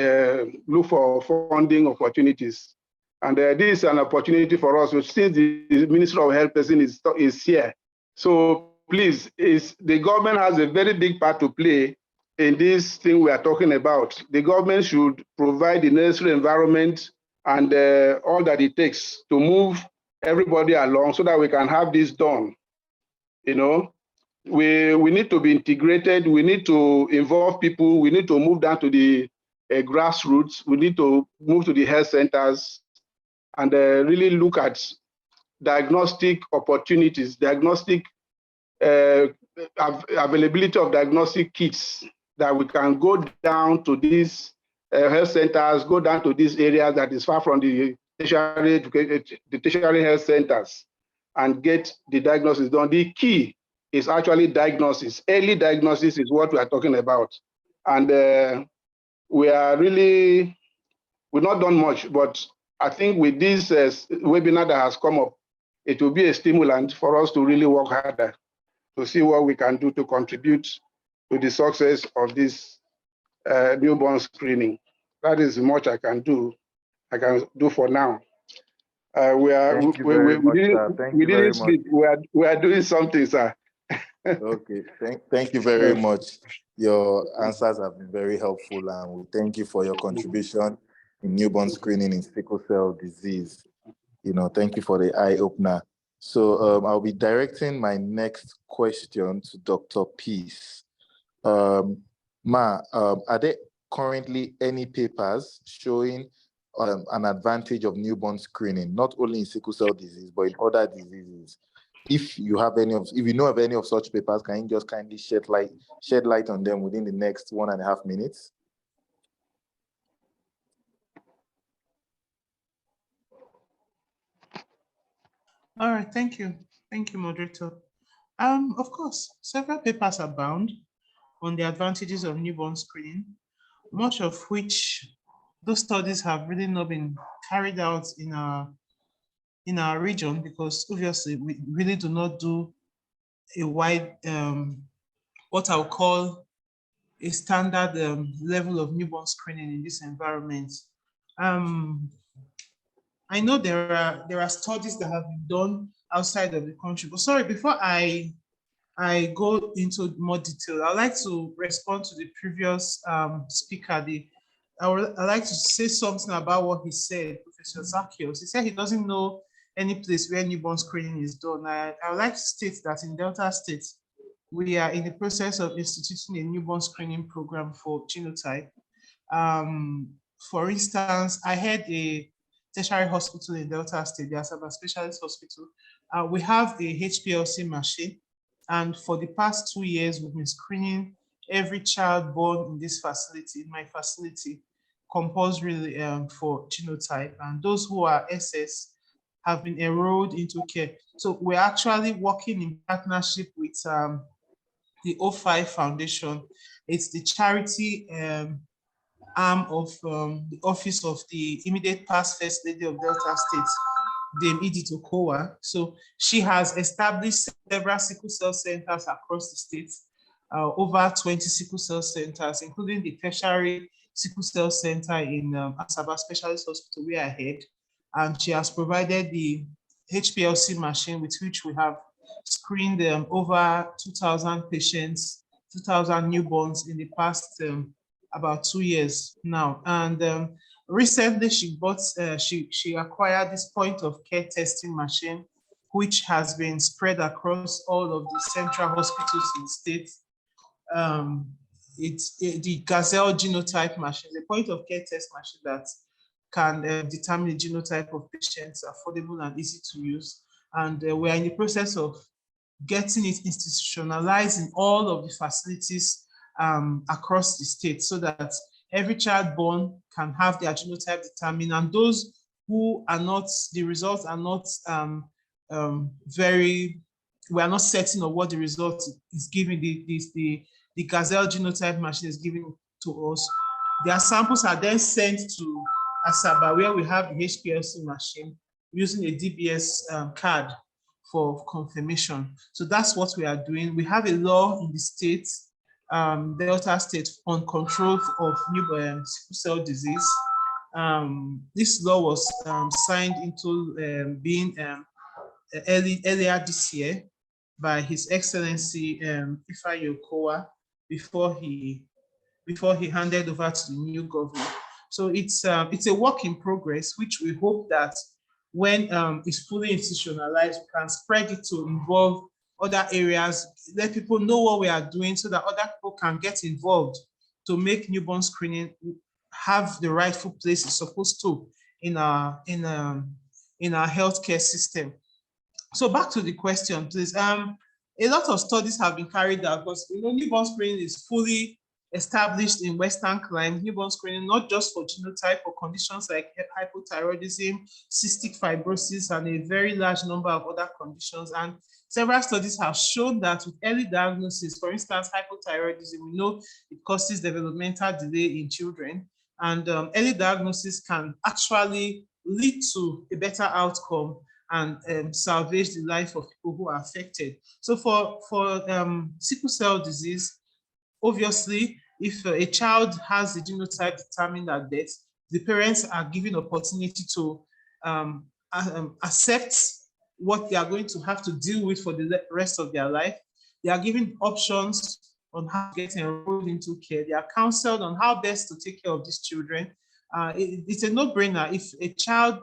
look for funding opportunities. And this is an opportunity for us, which since the Minister of Health person is here. So please, the government has a very big part to play in this thing we are talking about. The government should provide the necessary environment and all that it takes to move everybody along so that we can have this done. We need to be integrated. We need to involve people. We need to move down to the grassroots. We need to move to the health centers and really look at diagnostic opportunities, availability of diagnostic kits, that we can go down to these health centers, go down to these areas that is far from the tertiary health centers and get the diagnosis done. The key is actually diagnosis. Early diagnosis is what we are talking about. And we've not done much, but I think with this webinar that has come up, it will be a stimulant for us to really work harder to see what we can do to contribute to the success of this newborn screening. That is much I can do for now. We didn't sleep. We are doing something, sir.
Okay, thank you very much. Your answers have been very helpful, and we thank you for your contribution in newborn screening in sickle cell disease. Thank you for the eye opener. So I'll be directing my next question to Dr. Peace. Are there currently any papers showing an advantage of newborn screening, not only in sickle cell disease, but in other diseases? If you know of any of such papers, can you just kindly shed light on them within the next 1.5 minutes?
All right, thank you. Thank you, moderator. Of course, several papers abound on the advantages of newborn screening, much of which those studies have really not been carried out in our region, because obviously we really do not do a wide, what I'll call a standard level of newborn screening in this environment. I know there are studies that have been done outside of the country, but sorry, before I go into more detail, I'd like to respond to the previous speaker. I'd like to say something about what he said, Professor Zacchaeus. He said he doesn't know any place where newborn screening is done. I would like to state that in Delta State, we are in the process of instituting a newborn screening program for Genotype. For instance, I had a tertiary hospital in Delta State, the Asaba Specialist Hospital. We have a HPLC machine, and for the past 2 years, we've been screening every child born in this facility, in my facility, compulsorily for genotype. And those who are SS have been enrolled into care. So we're actually working in partnership with the O5 Foundation. It's the charity arm of the office of the immediate past First Lady of Delta State, Dame Edith Okowa. So she has established several sickle cell centers across the state, over 20 sickle cell centers, including the tertiary sickle cell center in Asaba Specialist Hospital where I head. And she has provided the HPLC machine with which we have screened over 2,000 patients, 2,000 newborns in the past about 2 years now. And recently she acquired this point of care testing machine, which has been spread across all of the central hospitals in the state. It's the Gazelle genotype machine, the point of care test machine that can determine the genotype of patients, affordable and easy to use. And we're in the process of getting it institutionalized in all of the facilities across the state, so that every child born can have their genotype determined, and those who are not, the results are not we are not certain of what the result is giving. The Gazelle genotype machine is giving to us. Their samples are then sent to Asaba, where we have the HPLC machine, using a DBS card for confirmation. So that's what we are doing. We have a law in the state, Delta State, on control of newborn sickle cell disease. This law was signed into being earlier this year by His Excellency Ifeanyi Okowa before he handed over to the new government. So it's a work in progress, which we hope that when it's fully institutionalized, we can spread it to involve other areas, let people know what we are doing, so that other people can get involved to make newborn screening have the rightful place it's supposed to in our healthcare system. So back to the question, please. A lot of studies have been carried out, because newborn screening is fully established in Western climes, newborn screening, not just for genotype or conditions like hypothyroidism, cystic fibrosis, and a very large number of other conditions. And several studies have shown that with early diagnosis, for instance, hypothyroidism, we know it causes developmental delay in children. And early diagnosis can actually lead to a better outcome and salvage the life of people who are affected. So for sickle cell disease, obviously, if a child has the genotype determined at birth, the parents are given opportunity to accept what they are going to have to deal with for the rest of their life. They are given options on how to get enrolled into care. They are counseled on how best to take care of these children. It's a no-brainer. If a child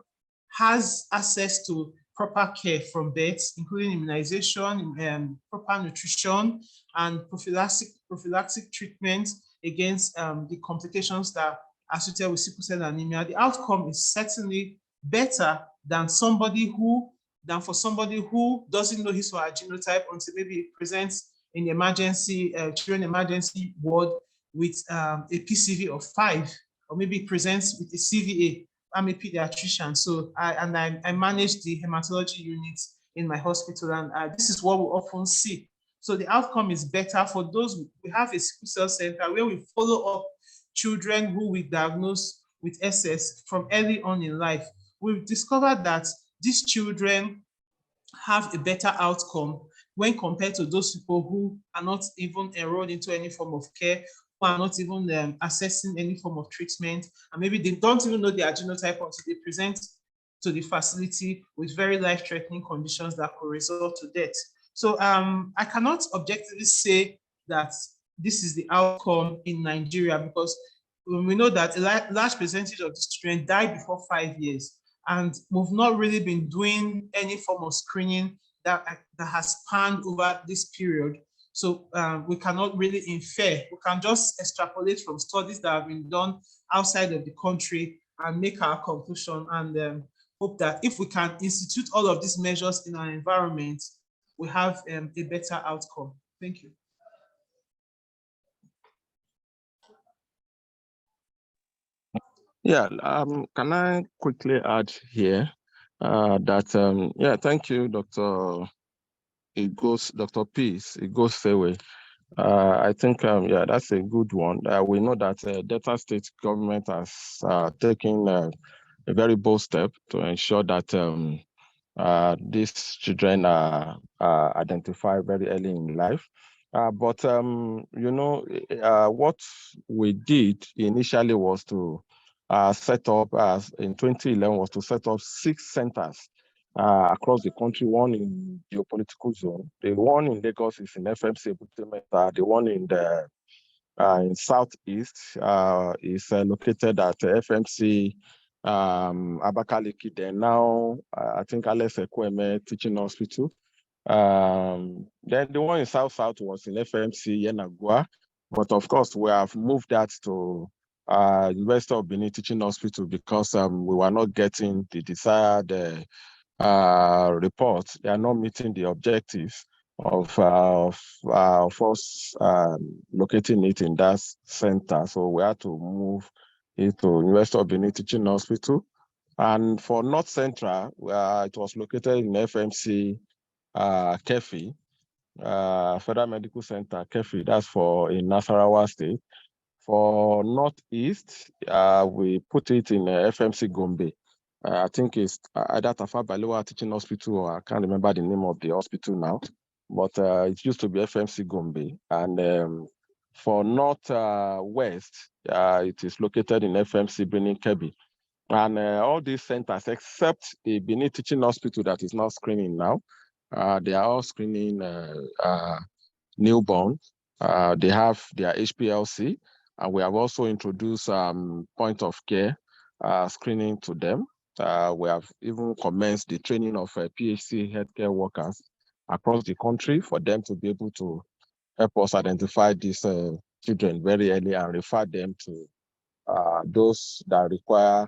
has access to proper care from birth, including immunization, proper nutrition, and prophylactic treatment against the complications that are associated with sickle cell anemia, the outcome is certainly better than for somebody who doesn't know his or her genotype until maybe it presents in the emergency, children emergency ward with a PCV of 5, or maybe presents with a CVA. I'm a pediatrician, so I manage the hematology unit in my hospital, and this is what we often see. So the outcome is better for those. We have a sickle cell center where we follow up children who we diagnose with SS from early on in life. We've discovered that these children have a better outcome when compared to those people who are not even enrolled into any form of care, who are not even assessing any form of treatment, and maybe they don't even know their genotype until they present to the facility with very life-threatening conditions that could result to death. So I cannot objectively say that this is the outcome in Nigeria, because we know that a large percentage of these children die before 5 years, and we've not really been doing any form of screening that has spanned over this period. So we cannot really infer. We can just extrapolate from studies that have been done outside of the country and make our conclusion, and hope that if we can institute all of these measures in our environment, we have a better outcome. Thank you.
Yeah, can I quickly add here that, yeah, thank you, Dr. Peace Ighosewe. I think, yeah, that's a good one. We know that Delta State government has taken a very bold step to ensure that these children are identified very early in life. But, you know, what we did initially was to set up, in 2011, was to set up 6 centers across the country, one in geopolitical zone. The one in Lagos is in FMC, the one in the in Southeast is located at FMC Abakaliki. Then now, I think Alayo Sopekan Teaching Hospital. Then the one in South was in FMC Yenagua, but of course we have moved that to University of Benin Teaching Hospital because we were not getting the desired reports. They are not meeting the objectives of us locating it in that center. So we had to move it to University of Benin Teaching Hospital. And for North Central, it was located in FMC Kefi, Federal Medical Center, Kefi, that's in Nasarawa State. For Northeast, we put it in FMC Gombe. I think it's either Tafa Balewa Teaching Hospital, or I can't remember the name of the hospital now, but it used to be FMC Gombe. And for Northwest, it is located in FMC Benin Kebbi. And all these centers, except the Benin Teaching Hospital that is not screening now, they are all screening newborn. They have their HPLC, and we have also introduced point of care screening to them. We have even commenced the training of PHC healthcare workers across the country for them to be able to help us identify these children very early and refer them to those that require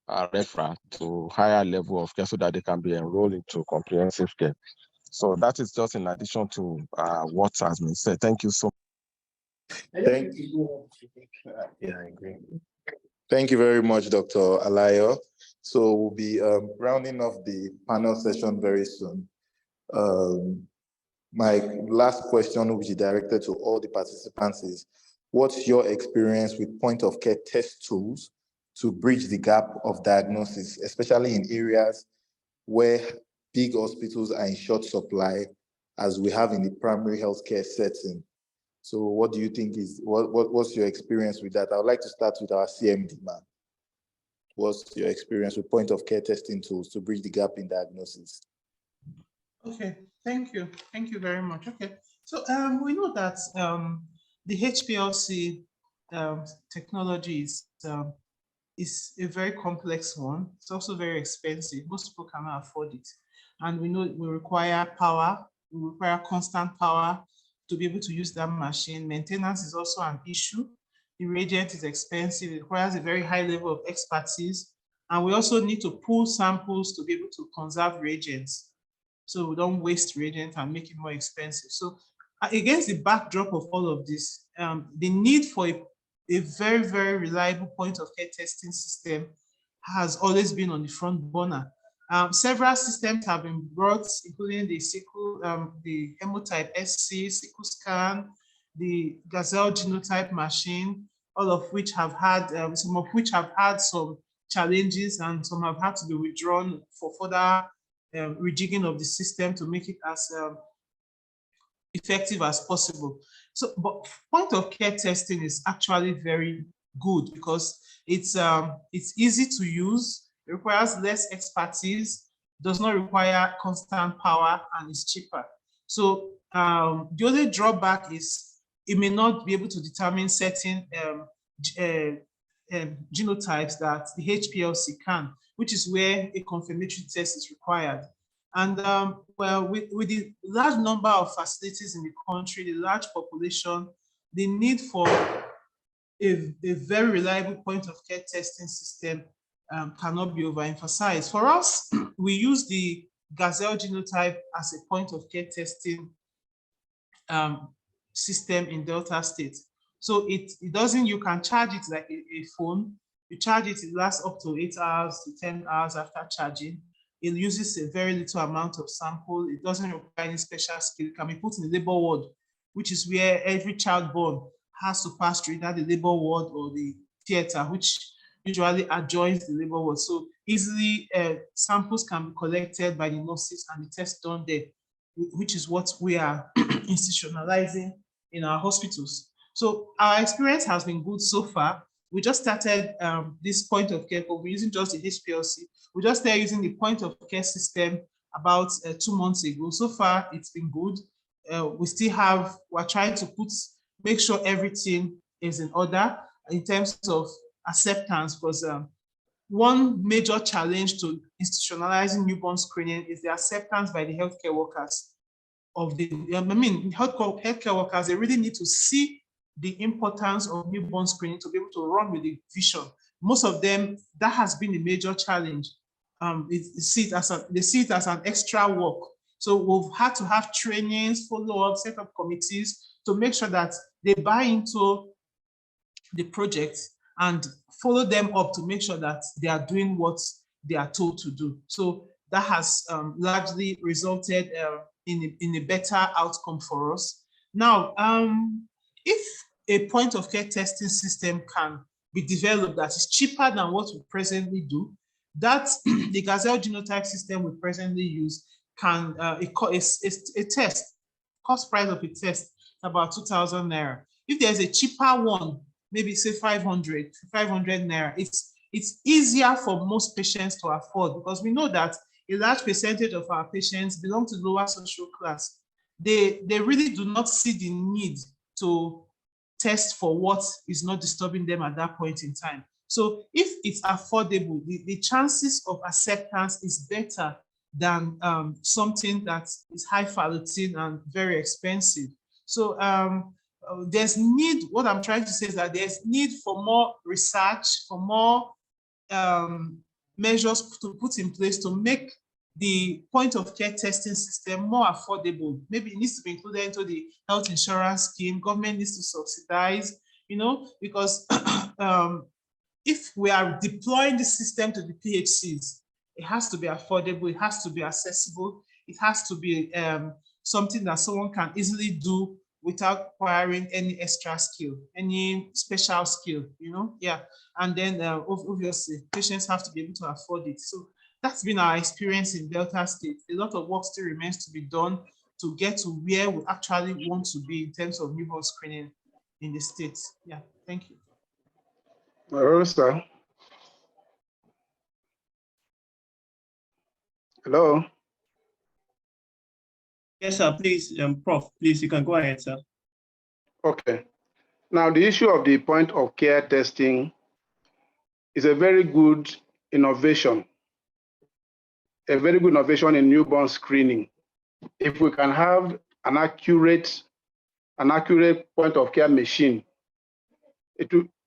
referral to higher level of care so that they can be enrolled into comprehensive care. So that is just in addition to what has been said. Thank you so much.
Yeah, I agree. Thank you very much, Dr. Alayo. So we'll be rounding off the panel session very soon. My last question, which is directed to all the participants, is what's your experience with point of care test tools to bridge the gap of diagnosis, especially in areas where big hospitals are in short supply, as we have in the primary healthcare setting? So what do you think is, what's your experience with that? I would like to start with our CMD man. What's your experience with point of care testing tools to bridge the gap in diagnosis?
Okay, thank you. Thank you very much. Okay, so we know that the HPLC technology is a very complex one. It's also very expensive. Most people cannot afford it. And we know we require power, we require constant power to be able to use that machine. Maintenance is also an issue. The reagent is expensive. It requires a very high level of expertise. And we also need to pull samples to be able to conserve reagents, so we don't waste reagents and make it more expensive. So against the backdrop of all of this, the need for a very, very reliable point of care testing system has always been on the front burner. Several systems have been brought, including the Sickle, the Hemotype SC, Sickle scan, the Gazelle genotype machine, all of which have had, some of which have had some challenges, and some have had to be withdrawn for further rejigging of the system to make it as effective as possible. So, but point of care testing is actually very good because it's easy to use, it requires less expertise, does not require constant power, and is cheaper. So the only drawback is it may not be able to determine certain genotypes that the HPLC can, which is where a confirmatory test is required. And well, with the large number of facilities in the country, the large population, the need for a very reliable point of care testing system cannot be overemphasized. For us, we use the Gazelle genotype as a point of care testing system in Delta State. So it doesn't, you can charge it like a phone. You charge it, it lasts up to 8 hours to 10 hours after charging. It uses a very little amount of sample. It doesn't require any special skill. It can be put in the labor ward, which is where every child born has to pass through either the labor ward or the theater, which usually adjoins the labor ward. So easily samples can be collected by the nurses and the test done there, which is what we are institutionalizing in our hospitals. So our experience has been good so far. We just started this point of care, but we're using just the HPLC. We just started using the point of care system about 2 months ago. So far, it's been good. We still have, we're trying to make sure everything is in order in terms of acceptance, because one major challenge to institutionalizing newborn screening is the acceptance by the healthcare workers of the, healthcare workers, they really need to see the importance of newborn screening to be able to run with the vision. Most of them, that has been a major challenge. They see it as an extra work. So we've had to have trainings, follow-up, set up committees to make sure that they buy into the project and follow them up to make sure that they are doing what they are told to do. So that has largely resulted in a better outcome for us. Now, if a point of care testing system can be developed that is cheaper than what we presently do, that the Gazelle genotype system we presently use can, a test, cost price of a test, about 2,000 Naira. If there's a cheaper one, maybe say 500 Naira, it's easier for most patients to afford, because we know that a large percentage of our patients belong to lower social class. They really do not see the need to test for what is not disturbing them at that point in time. So if it's affordable, the chances of acceptance is better than something that is highfalutin and very expensive. So there's need, what I'm trying to say is that there's need for more research, for more measures to put in place to make the point of care testing system more affordable. Maybe it needs to be included into the health insurance scheme. Government needs to subsidize, because if we are deploying the system to the PHCs, it has to be affordable, it has to be accessible, it has to be something that someone can easily do without acquiring any extra skill, any special skill, Yeah. And then obviously patients have to be able to afford it. So that's been our experience in Delta State. A lot of work still remains to be done to get to where we actually want to be in terms of newborn screening in the States. Yeah, thank you.
Sir. Hello.
Yes, sir. Please, Prof, please, you can go ahead, sir.
Okay. Now, the issue of the point of care testing is a very good innovation, in newborn screening. If we can have an accurate point of care machine,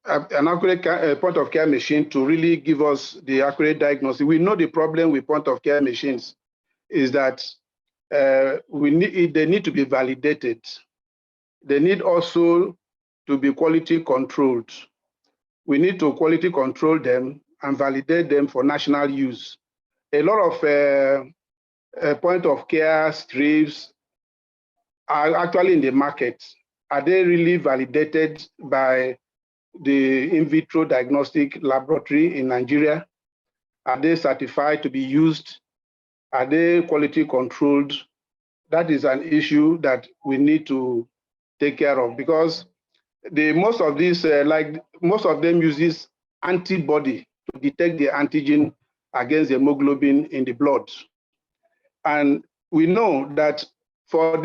an accurate point of care machine to really give us the accurate diagnosis. We know the problem with point of care machines is that they need to be validated. They need also to be quality controlled. We need to quality control them and validate them for national use. A lot of point of care strips are actually in the market. Are they really validated by the in vitro diagnostic laboratory in Nigeria? Are they certified to be used? Are they quality controlled? That is an issue that we need to take care of, because most of them uses antibody to detect the antigen against the hemoglobin in the blood. And we know that for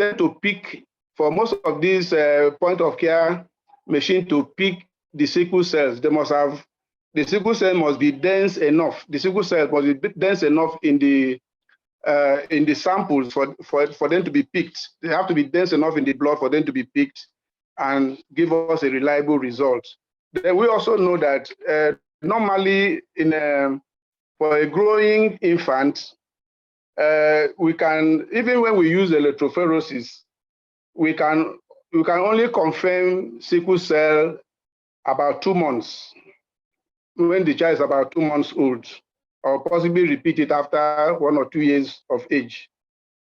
most of these point of care machine to pick the sickle cells, the sickle cell must be dense enough. The sickle cell must be dense enough in the samples for them to be picked. They have to be dense enough in the blood for them to be picked and give us a reliable result. Then we also know that normally for a growing infant, we can, even when we use electrophoresis, we can only confirm sickle cell about 2 months, when the child is about 2 months old, or possibly repeat it after 1 or 2 years of age.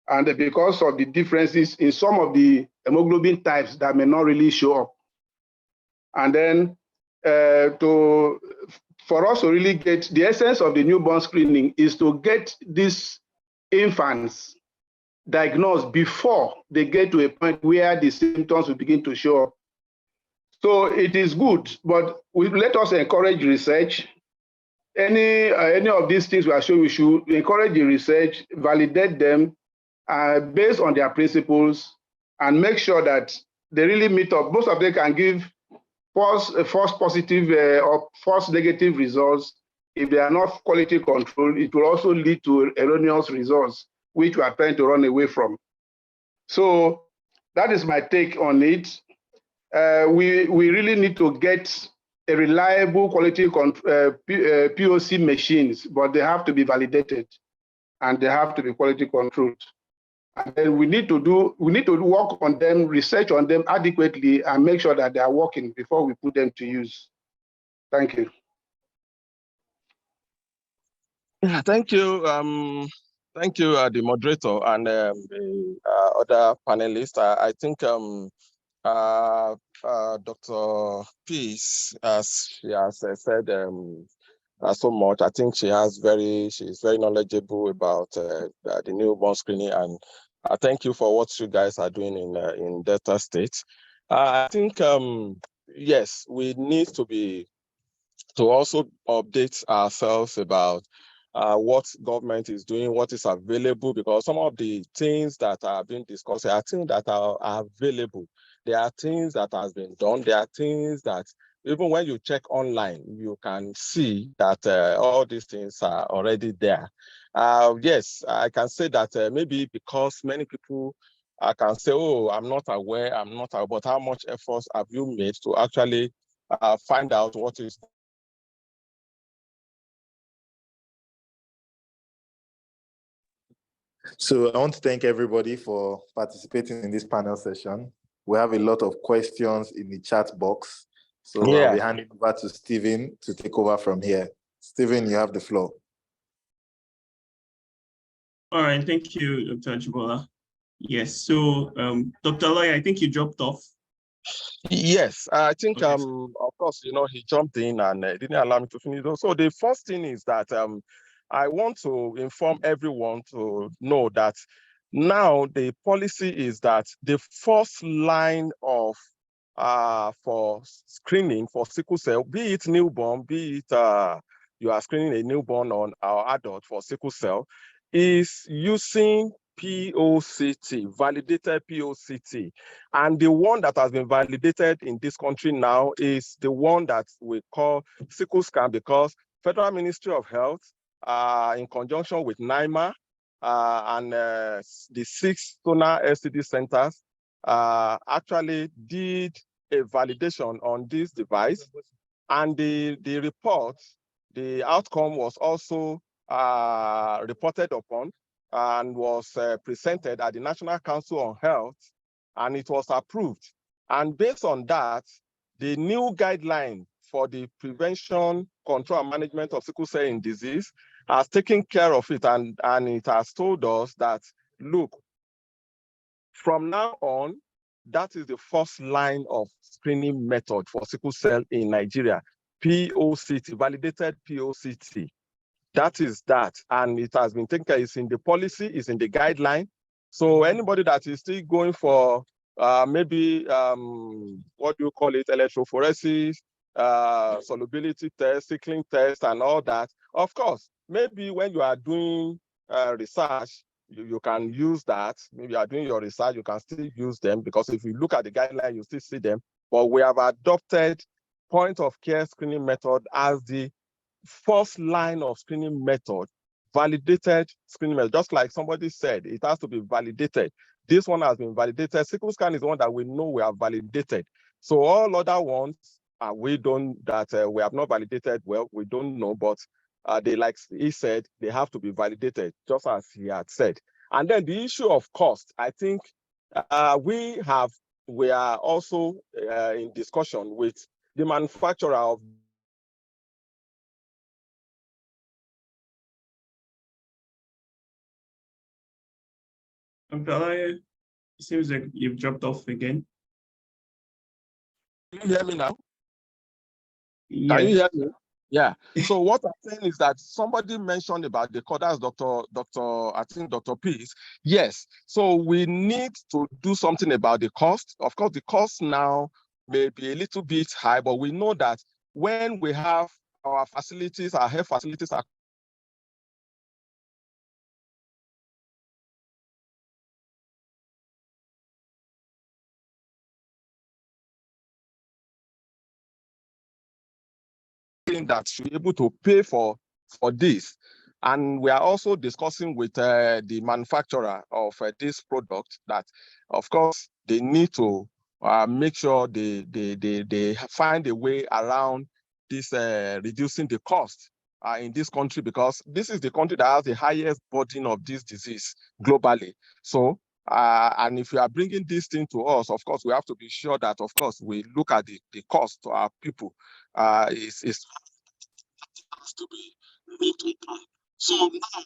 And because of the differences in some of the hemoglobin types that may not really show up. And then for us to really get the essence of the newborn screening is to get these infants diagnosed before they get to a point where the symptoms will begin to show up. So it is good, but let us encourage research. Any of these things we are showing, we should encourage the research, validate them based on their principles, and make sure that they really meet up. Most of them can give false positive or false negative results. If they are not quality controlled, it will also lead to erroneous results, which we are trying to run away from. So that is my take on it. We really need to get a reliable quality POC machines, but they have to be validated and they have to be quality controlled. And then we need to work on them, research on them adequately, and make sure that they are working before we put them to use. Thank you.
Yeah, thank you. Thank you, the moderator and the other panelists. I think Dr. Peace, as she has said so much, I think she's very knowledgeable about the newborn screening, and thank you for what you guys are doing in Delta State. I think yes, we need to also update ourselves about what government is doing, what is available, because some of the things that are being discussed are things that are available. There are things that has been done. There are things that even when you check online, you can see that all these things are already there. Yes, I can say that maybe because many people can say, oh, I'm not aware, but how much effort have you made to actually find out what is
So I want to thank everybody for participating in this panel session. We have a lot of questions in the chat box. So I'll be handing over to Stephen to take over from here. Stephen, you have the floor.
All right, thank you, Dr. Ademola. Yes, so Dr. Alayo, I think you dropped off.
Yes, I think,
Okay.
of course, he jumped in and didn't allow me to finish. So the first thing is that I want to inform everyone to know that now the policy is that the first line of for screening for sickle cell, be it newborn, be it you are screening a newborn or adult for sickle cell, is using POCT, validated POCT. And the one that has been validated in this country now is the one that we call sickle scan, because Federal Ministry of Health, in conjunction with NIMA and the 6 zonal STD centers, actually did a validation on this device. And the report, the outcome was also reported upon and was presented at the National Council on Health, and it was approved. And based on that, the new guideline for the prevention, control, and management of sickle cell disease has taken care of it, and it has told us that, look, from now on, that is the first line of screening method for sickle cell in Nigeria, POCT, validated POCT. That is that, and it has been taken care. It's in the policy, it's in the guideline. So anybody that is still going for maybe what do you call it, electrophoresis, solubility test, Sickling test, and all that, of course, maybe when you are doing research, you can use that. Maybe you are doing your research, you can still use them, because if you look at the guideline, you still see them. But we have adopted point of care screening method as the first line of screening method, validated screening method. Just like somebody said, it has to be validated. This one has been validated. Sickle scan is the one that we know we have validated. So all other ones, we have not validated, well, we don't know, but they, like he said, they have to be validated, just as he had said. And then the issue of cost, I think we are also in discussion with the manufacturer of
Dr. Alayo, it seems like you've dropped off again.
Can you hear me now?
Yes.
Can you hear me? Yeah. So what I'm saying is that somebody mentioned about the coders, I think Dr. Peace. Yes. So we need to do something about the cost. Of course, the cost now may be a little bit high, but we know that when we have our facilities, our health facilities are that should be able to pay for this. And we are also discussing with the manufacturer of this product that, of course, they need to make sure they find a way around this reducing the cost in this country, because this is the country that has the highest burden of this disease globally. So, and if you are bringing this thing to us, of course, we have to be sure that, of course, we look at the cost to our people. Is has to be looked upon. So now, like I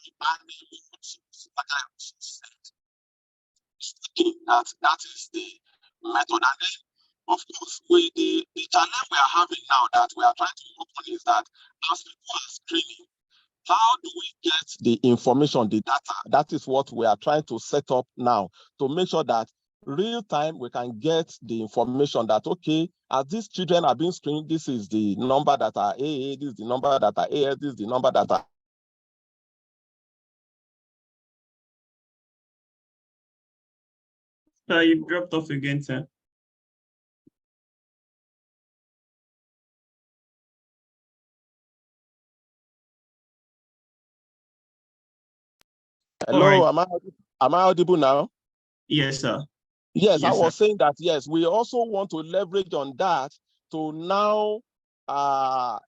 also said, that is the method. And then, of course, the challenge we are having now that we are trying to open is that as people are screening, how do we get the information, the data? That is what we are trying to set up now, to make sure that real time we can get the information that, okay, as these children are being screened, this is the number that are AA, this is the number that are AS, this is the number that are.
You've dropped off again, sir.
Hello, right. Am I audible now?
Yes, sir.
Yes, I was saying that, yes, we also want to leverage on that to now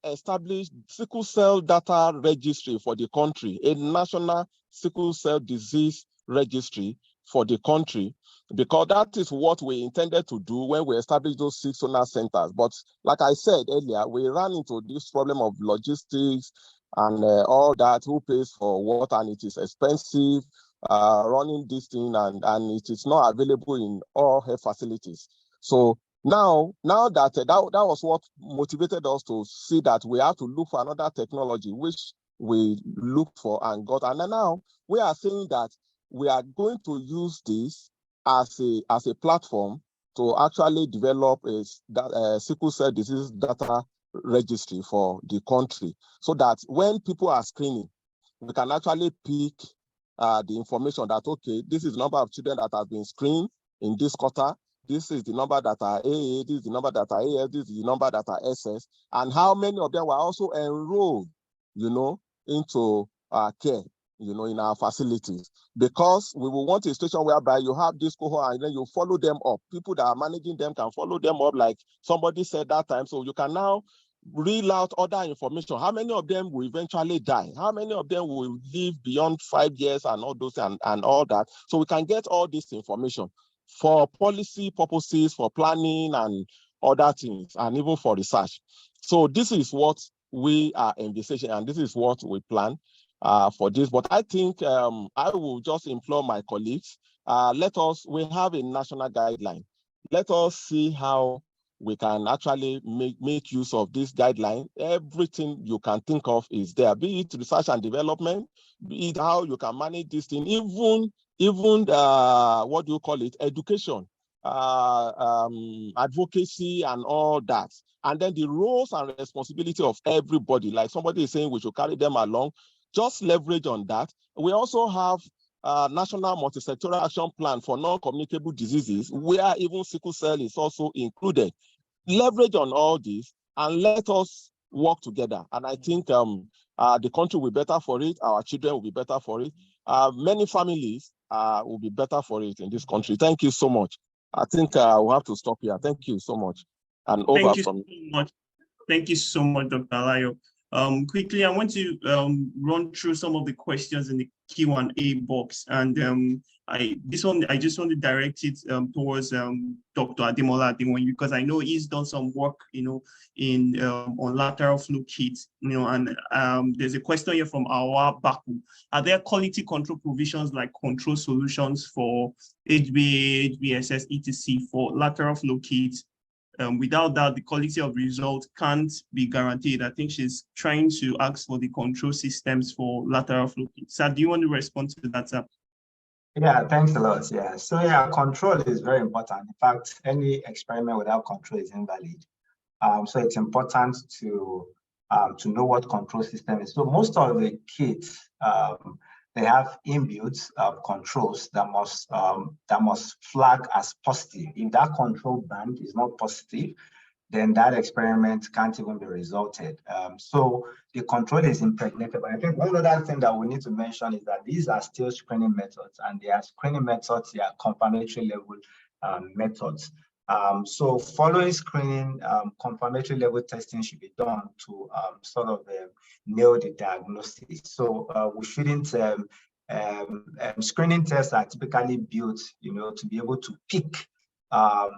establish sickle cell data registry for the country, a national sickle cell disease registry for the country, because that is what we intended to do when we established those 6 zonal centers. But like I said earlier, we ran into this problem of logistics and all that, who pays for what, and it is expensive running this thing, and it is not available in all health facilities. So now that that was what motivated us to see that we have to look for another technology, which we looked for and got. And now we are saying that we are going to use this as a platform to actually develop a sickle cell disease data registry for the country, so that when people are screening, we can actually pick the information that, okay, this is the number of children that have been screened in this quarter, this is the number that are AA, this is the number that are AS, this is the number that are SS, and how many of them were also enrolled, into care, in our facilities. Because we will want a situation whereby you have this cohort and then you follow them up. People that are managing them can follow them up, like somebody said that time. So you can now reel out other information. How many of them will eventually die? How many of them will live beyond 5 years and all those and all that? So we can get all this information for policy purposes, for planning and other things, and even for research. So this is what we are envisaging, and this is what we plan for this. But I think I will just implore my colleagues, we have a national guideline. Let us see how we can actually make use of this guideline. Everything you can think of is there, be it research and development, be it how you can manage this thing, even what do you call it, education, advocacy and all that. And then the roles and responsibility of everybody, like somebody is saying we should carry them along, just leverage on that. We also have a national multi-sectoral action plan for non-communicable diseases, where even sickle cell is also included. Leverage on all this and let us work together. And I think the country will be better for it. Our children will be better for it. Many families will be better for it in this country. Thank you so much. I think we'll have to stop here. Thank you so much. And over
Thank you
from
so much. Thank you so much, Dr. Alayo. Quickly, I want to run through some of the questions in the Q&A box, and I just want to direct it towards Dr. Ademola Adewoyin, because I know he's done some work, on lateral flow kits, and there's a question here from Awa Baku. Are there quality control provisions like control solutions for HbA, HbSS, etc. for lateral flow kits? Without that, the quality of results can't be guaranteed. I think she's trying to ask for the control systems for lateral flow kits. Sir, do you want to respond to that, sir?
Yeah, thanks a lot. Yeah, so yeah, control is very important. In fact, any experiment without control is invalid. So it's important to know what control system is. So most of the kits, they have inbuilt controls that must flag as positive. If that control band is not positive, then that experiment can't even be resulted. So the control is impregnated. But I think one other thing that we need to mention is that these are still screening methods, and they are screening methods, they are confirmatory level methods. So following screening, confirmatory level testing should be done to sort of nail the diagnosis. So we shouldn't, screening tests are typically built, to be able to pick.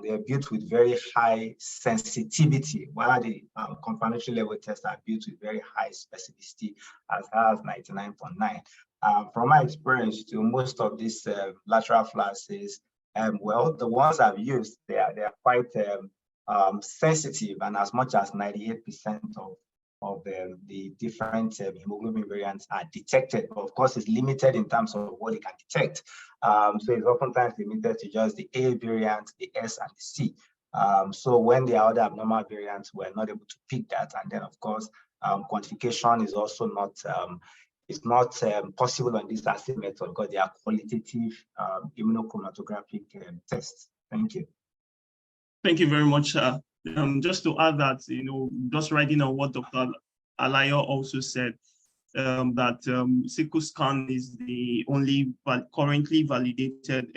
They're built with very high sensitivity, while the confirmatory level tests are built with very high specificity, as high as 99.9. From my experience, to most of these lateral flashes, well, the ones I've used, they are quite sensitive, and as much as 98% of the different hemoglobin variants are detected. But of course, it's limited in terms of what it can detect. So it's oftentimes limited to just the A variant, the S, and the C. So when there are other abnormal variants, we're not able to pick that. And then, of course, quantification is also not possible on this assay method, because they are qualitative immunochromatographic tests. Thank you.
Thank you very much. Just to add that, just writing on what Dr. Alayo also said, that Sickle scan is the only currently validated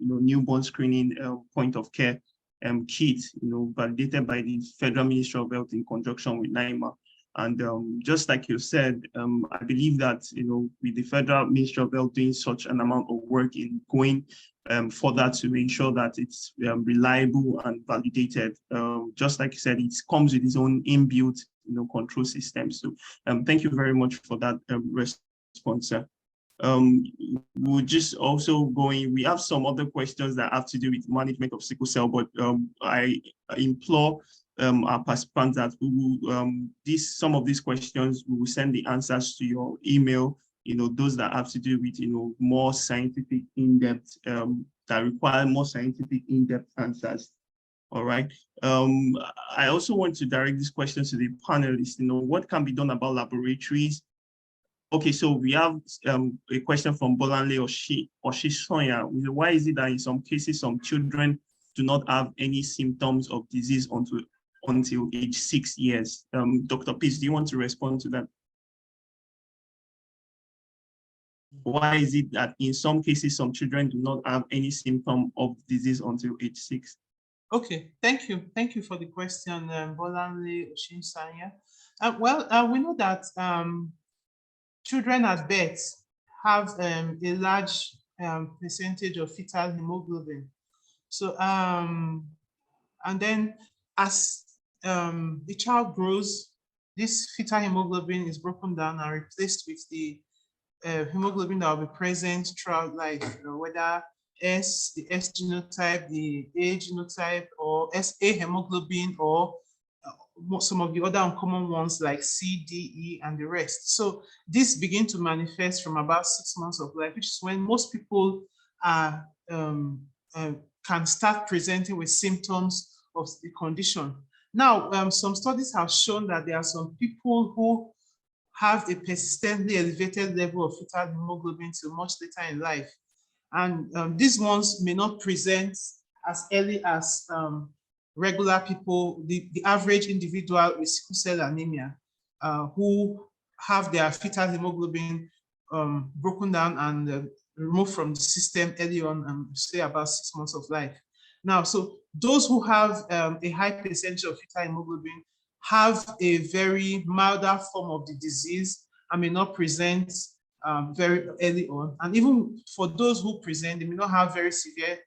newborn screening point of care kit, validated by the Federal Ministry of Health in conjunction with NIMA. And just like you said, I believe that, with the Federal Ministry of Health doing such an amount of work in going further to ensure that it's reliable and validated, just like you said, it comes with its own inbuilt, control system. So thank you very much for that response, sir. We'll just also we have some other questions that have to do with management of sickle cell, but I implore our participants that we will, some of these questions, we will send the answers to your email, those that have to do with, more scientific in-depth, that require more scientific in-depth answers. All right. I also want to direct this question to the panelists, what can be done about laboratories? Okay, so we have a question from Bolanle Oshisonya. Why is it that in some cases, some children do not have any symptoms of disease until age 6 years? Dr. Peace, do you want to respond to that? Why is it that in some cases, some children do not have any symptom of disease until age 6?
Okay, thank you. Thank you for the question, Bolanle Oshisonya. We know that children at birth have a large percentage of fetal hemoglobin. So, and then as the child grows, this fetal hemoglobin is broken down and replaced with the hemoglobin that will be present throughout life, whether the S genotype, the A genotype, or SA hemoglobin, or some of the other uncommon ones like C, D, E, and the rest. So this begin to manifest from about 6 months of life, which is when most people are, can start presenting with symptoms of the condition. Now, some studies have shown that there are some people who have a persistently elevated level of fetal hemoglobin till much later in life. And these ones may not present as early as regular people, the average individual with sickle cell anemia, who have their fetal hemoglobin broken down and removed from the system early on, say about 6 months of life. Now, so those who have a high percentage of fetal hemoglobin have a very milder form of the disease and may not present very early on. And even for those who present, they may not have very severe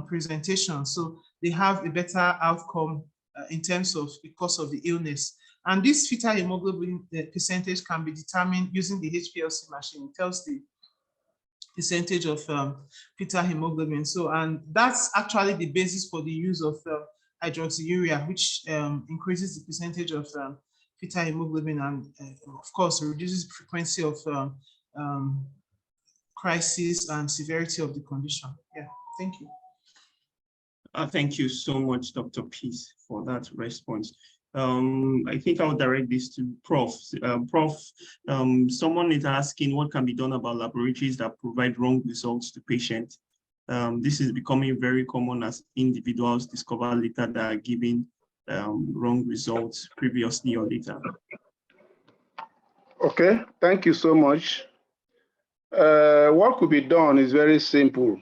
presentation. So they have a better outcome in terms of the cause of the illness. And this fetal hemoglobin percentage can be determined using the HPLC machine. It tells the percentage of fetal hemoglobin. So, and that's actually the basis for the use of hydroxyurea, which increases the percentage of fetal hemoglobin and, of course, reduces the frequency of crisis and severity of the condition. Yeah, thank you.
Thank you so much, Dr. Peace, for that response. I think I'll direct this to Prof. Prof, someone is asking what can be done about laboratories that provide wrong results to patients. This is becoming very common as individuals discover later that are giving wrong results previously or later.
Okay, thank you so much. What could be done is very simple.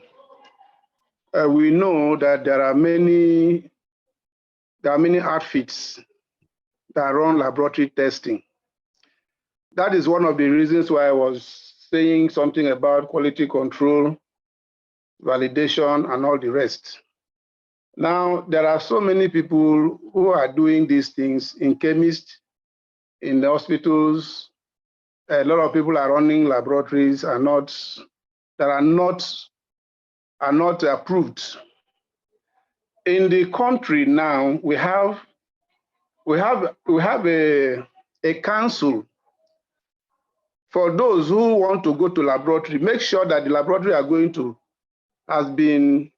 We know that there are many outfits that run laboratory testing. That is one of the reasons why I was saying something about quality control, validation, and all the rest. Now, there are so many people who are doing these things in chemists, in the hospitals. A lot of people are running laboratories that are not approved. In the country now, we have a council for those who want to go to laboratory. Make sure that the laboratory are going to has been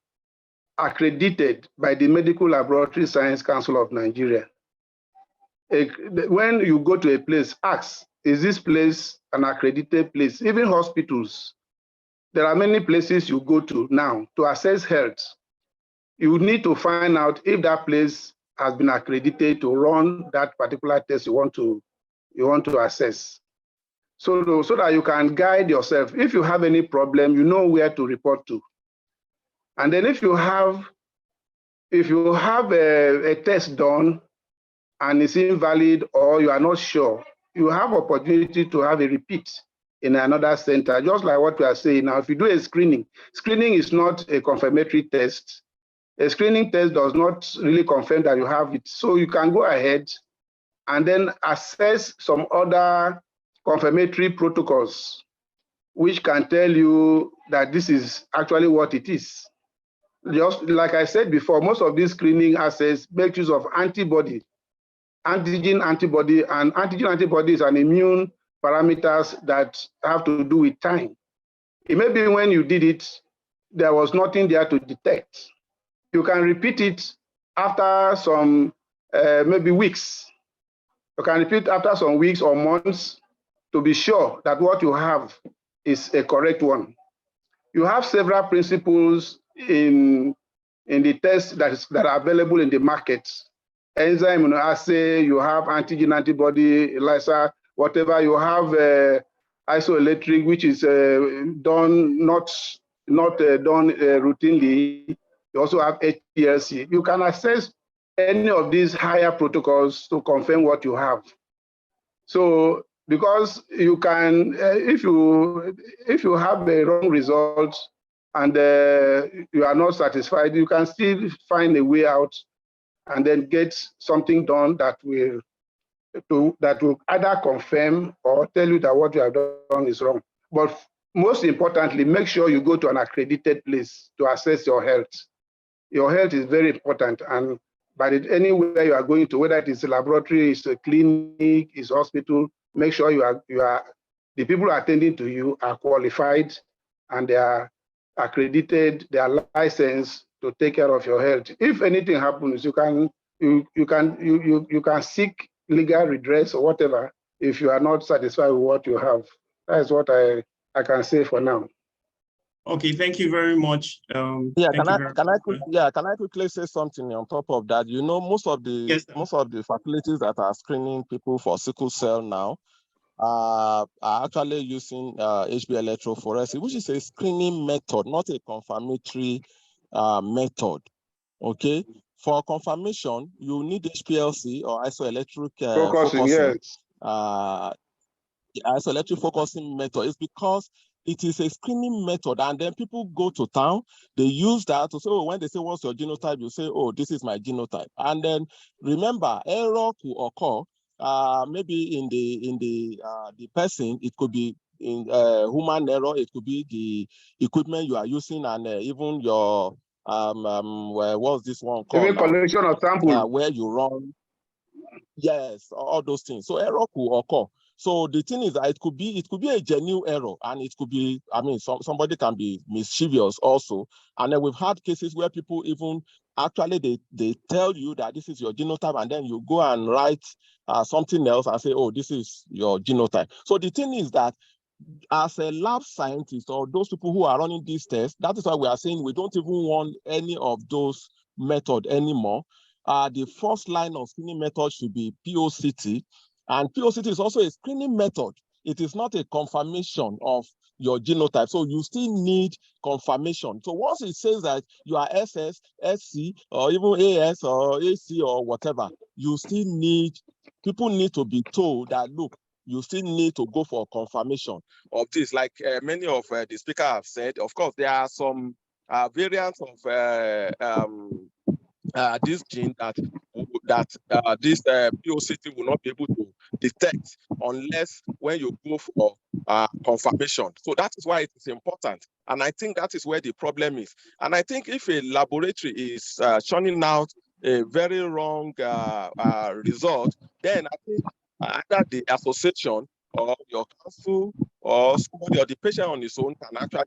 accredited by the Medical Laboratory Science Council of Nigeria. When you go to a place, ask, is this place an accredited place? Even hospitals, there are many places you go to now to assess health. You need to find out if that place has been accredited to run that particular test you want to assess. So that you can guide yourself. If you have any problem, you know where to report to. And then if you have a test done and it's invalid or you are not sure, you have opportunity to have a repeat in another center, just like what we are saying now. If you do a screening, screening is not a confirmatory test. A screening test does not really confirm that you have it. So you can go ahead and then assess some other confirmatory protocols, which can tell you that this is actually what it is. Just like I said before, most of these screening assays make use of antibody, antigen antibody, and antigen antibody is an immune parameters that have to do with time. It may be when you did it, there was nothing there to detect. You can repeat it after some maybe weeks. You can repeat after some weeks or months to be sure that what you have is a correct one. You have several principles in the tests that are available in the market. Enzyme immunoassay, you have antigen antibody, ELISA, whatever. You have isoelectric, which is done not done routinely. You also have HPLC. You can access any of these higher protocols to confirm what you have. So because you can, if you have a wrong result and you are not satisfied, you can still find a way out and then get something done that will either confirm or tell you that what you have done is wrong. But most importantly, make sure you go to an accredited place to assess your health. Your health is very important, and anywhere you are going to, whether it is a laboratory, it's a clinic, it's a hospital, make sure the people attending to you are qualified and they are accredited, they are licensed to take care of your health. If anything happens, you can seek legal redress or whatever if you are not satisfied with what you have. That is what I can say for now.
Okay, thank you very much.
Can I quickly say something on top of that? You know, most of the facilities that are screening people for sickle cell now are actually using HB electrophoresis, which is a screening method, not a confirmatory method. Okay, for confirmation, you need HPLC or isoelectric focusing.
Yes.
Isoelectric focusing method is because it is a screening method, and then people go to town, they use that to say, oh, when they say, what's your genotype? You say, oh, this is my genotype. And then remember, error could occur, maybe in the person, it could be in human error, it could be the equipment you are using, and even your, what's this one called?
Even collection of samples.
Where you run. Yes, all those things. So error could occur. So the thing is that it could be a genuine error, and it could be, I mean, somebody can be mischievous also. And then we've had cases where people even actually they tell you that this is your genotype, and then you go and write something else and say, oh, this is your genotype. So the thing is that as a lab scientist or those people who are running these tests, that is why we are saying we don't even want any of those methods anymore. The first line of screening method should be POCT. And POCT is also a screening method. It is not a confirmation of your genotype. So you still need confirmation. So once it says that you are SS, SC, or even AS or AC or whatever, people need to be told that, look, you still need to go for confirmation of this. Like many of the speakers have said, of course, there are some variants of this gene that this POCT will not be able to detect unless when you go for confirmation. So that is why it is important. And I think that is where the problem is. And I think if a laboratory is churning out a very wrong result, then I think either the association or your council or somebody or the patient on his own can actually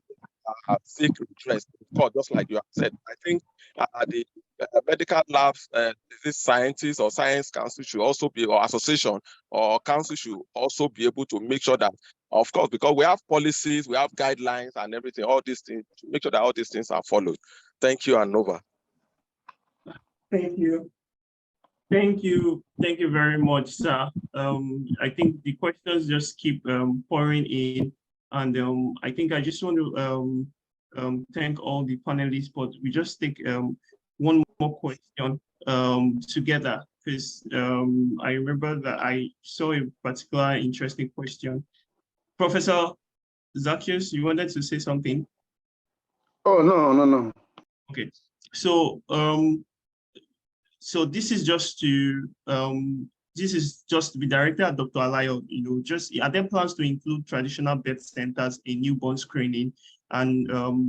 seek redress, just like you have said. I think the medical labs, disease scientists or science council should also be, or association or council should also be able to make sure that, of course, because we have policies, we have guidelines and everything, all these things, to make sure that all these things are followed. Thank you, and over.
Thank you. Thank you very much, sir. I think the questions just keep pouring in, and I think I just want to thank all the panelists, but we just take one more question together. because I remember that I saw a particular interesting question. Professor Zacchaeus, you wanted to say something?
Oh, no.
Okay, so so this is just to be directed at Dr. Alayo. Just are there plans to include traditional birth centers in newborn screening, and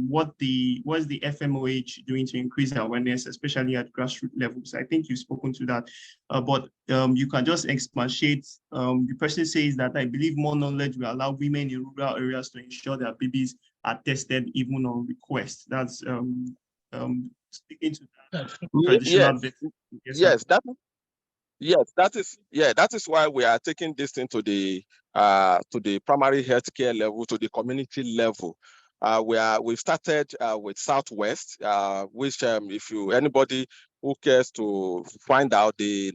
what's the FMOH doing to increase awareness, especially at grassroots levels? I think you've spoken to that, but you can just expatiate. The person says that I believe more knowledge will allow women in rural areas to ensure their babies are tested even on request. That's speaking to that traditional birth.
Yes, that is why we are taking this into the primary healthcare level, to the community level. We've started with Southwest, which if anybody who cares to find out the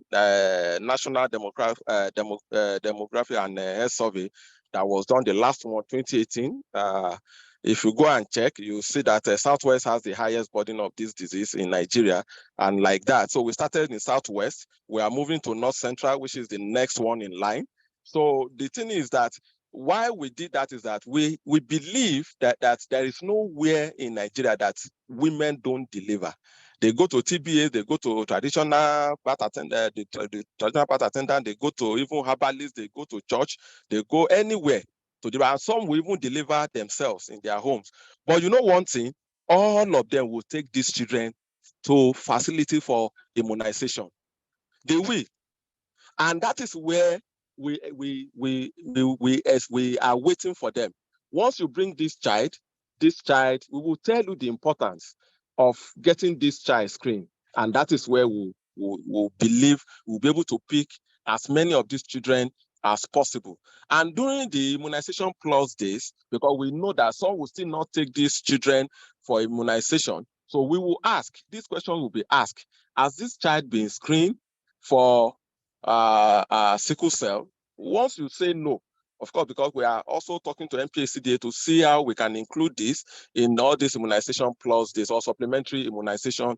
national demography and health survey that was done, the last one, 2018. If you go and check, you see that Southwest has the highest burden of this disease in Nigeria, and like that. So we started in Southwest. We are moving to North Central, which is the next one in line. So the thing is that why we did that is that we believe that there is nowhere in Nigeria that women don't deliver. They go to TBA, they go to traditional birth attendant, the traditional birth attendant, they go to even herbalists, they go to church, they go anywhere to deliver. And some will even deliver themselves in their homes. But you know one thing, all of them will take these children to facility for immunization. They will. And that is where we are waiting for them. Once you bring this child, we will tell you the importance of getting this child screened. And that is where we believe we'll be able to pick as many of these children as possible. And during the immunization plus days, because we know that some will still not take these children for immunization, so we will ask, this question will be asked, has this child been screened for sickle cell? Once you say no, of course, because we are also talking to MPACDA to see how we can include this in all this immunization plus this or supplementary immunization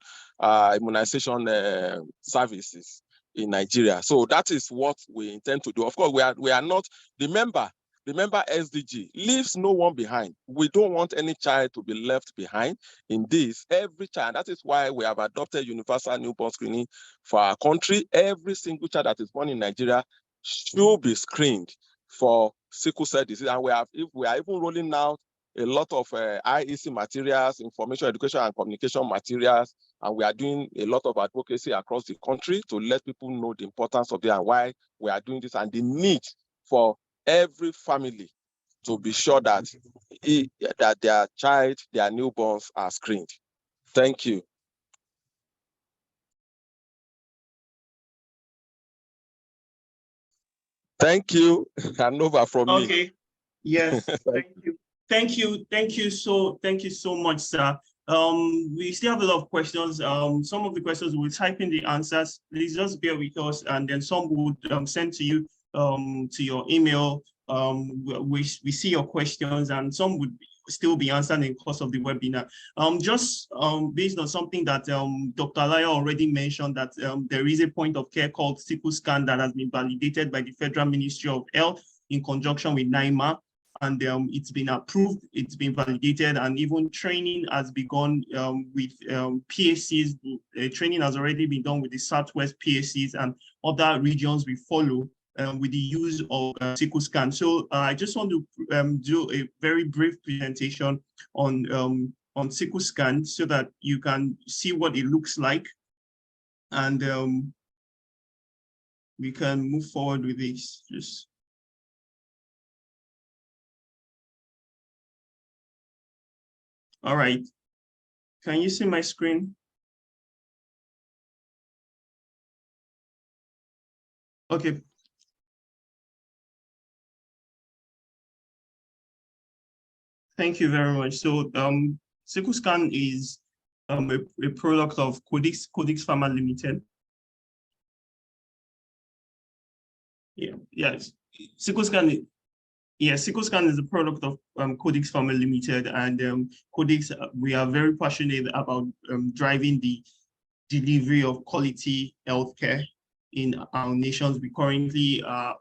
services in Nigeria. So that is what we intend to do. Of course, we are not, remember SDG leaves no one behind. We don't want any child to be left behind in this. Every child, that is why we have adopted universal newborn screening for our country. Every single child that is born in Nigeria should be screened for sickle cell disease. And we are even rolling out a lot of IEC materials, information, education, and communication materials. And we are doing a lot of advocacy across the country to let people know the importance of it and why we are doing this and the need for every family to be sure that their child, their newborns are screened. Thank you. Thank you. And over from me.
Okay. Yes. Thank you so much, sir. We still have a lot of questions. Some of the questions we'll type in the answers. Please just bear with us, and then some would send to you to your email. We see your questions, and some would still be answered in the course of the webinar. Just based on something that Dr. Alayo already mentioned, that there is a point of care called Sickle Scan that has been validated by the Federal Ministry of Health in conjunction with NIMA, and it's been approved, it's been validated, and even training has begun with PACs. Training has already been done with the Southwest PACs, and other regions will follow with the use of Sickle Scan. So I just want to do a very brief presentation on Sickle Scan so that you can see what it looks like, and we can move forward with this. All right. Can you see my screen? Okay. Thank you very much. So Sickle Scan is a product of Codex Pharma Limited. Yes. Sickle Scan is a product of Codex Pharma Limited, and Codex, we are very passionate about driving the delivery of quality healthcare in our nations. We currently are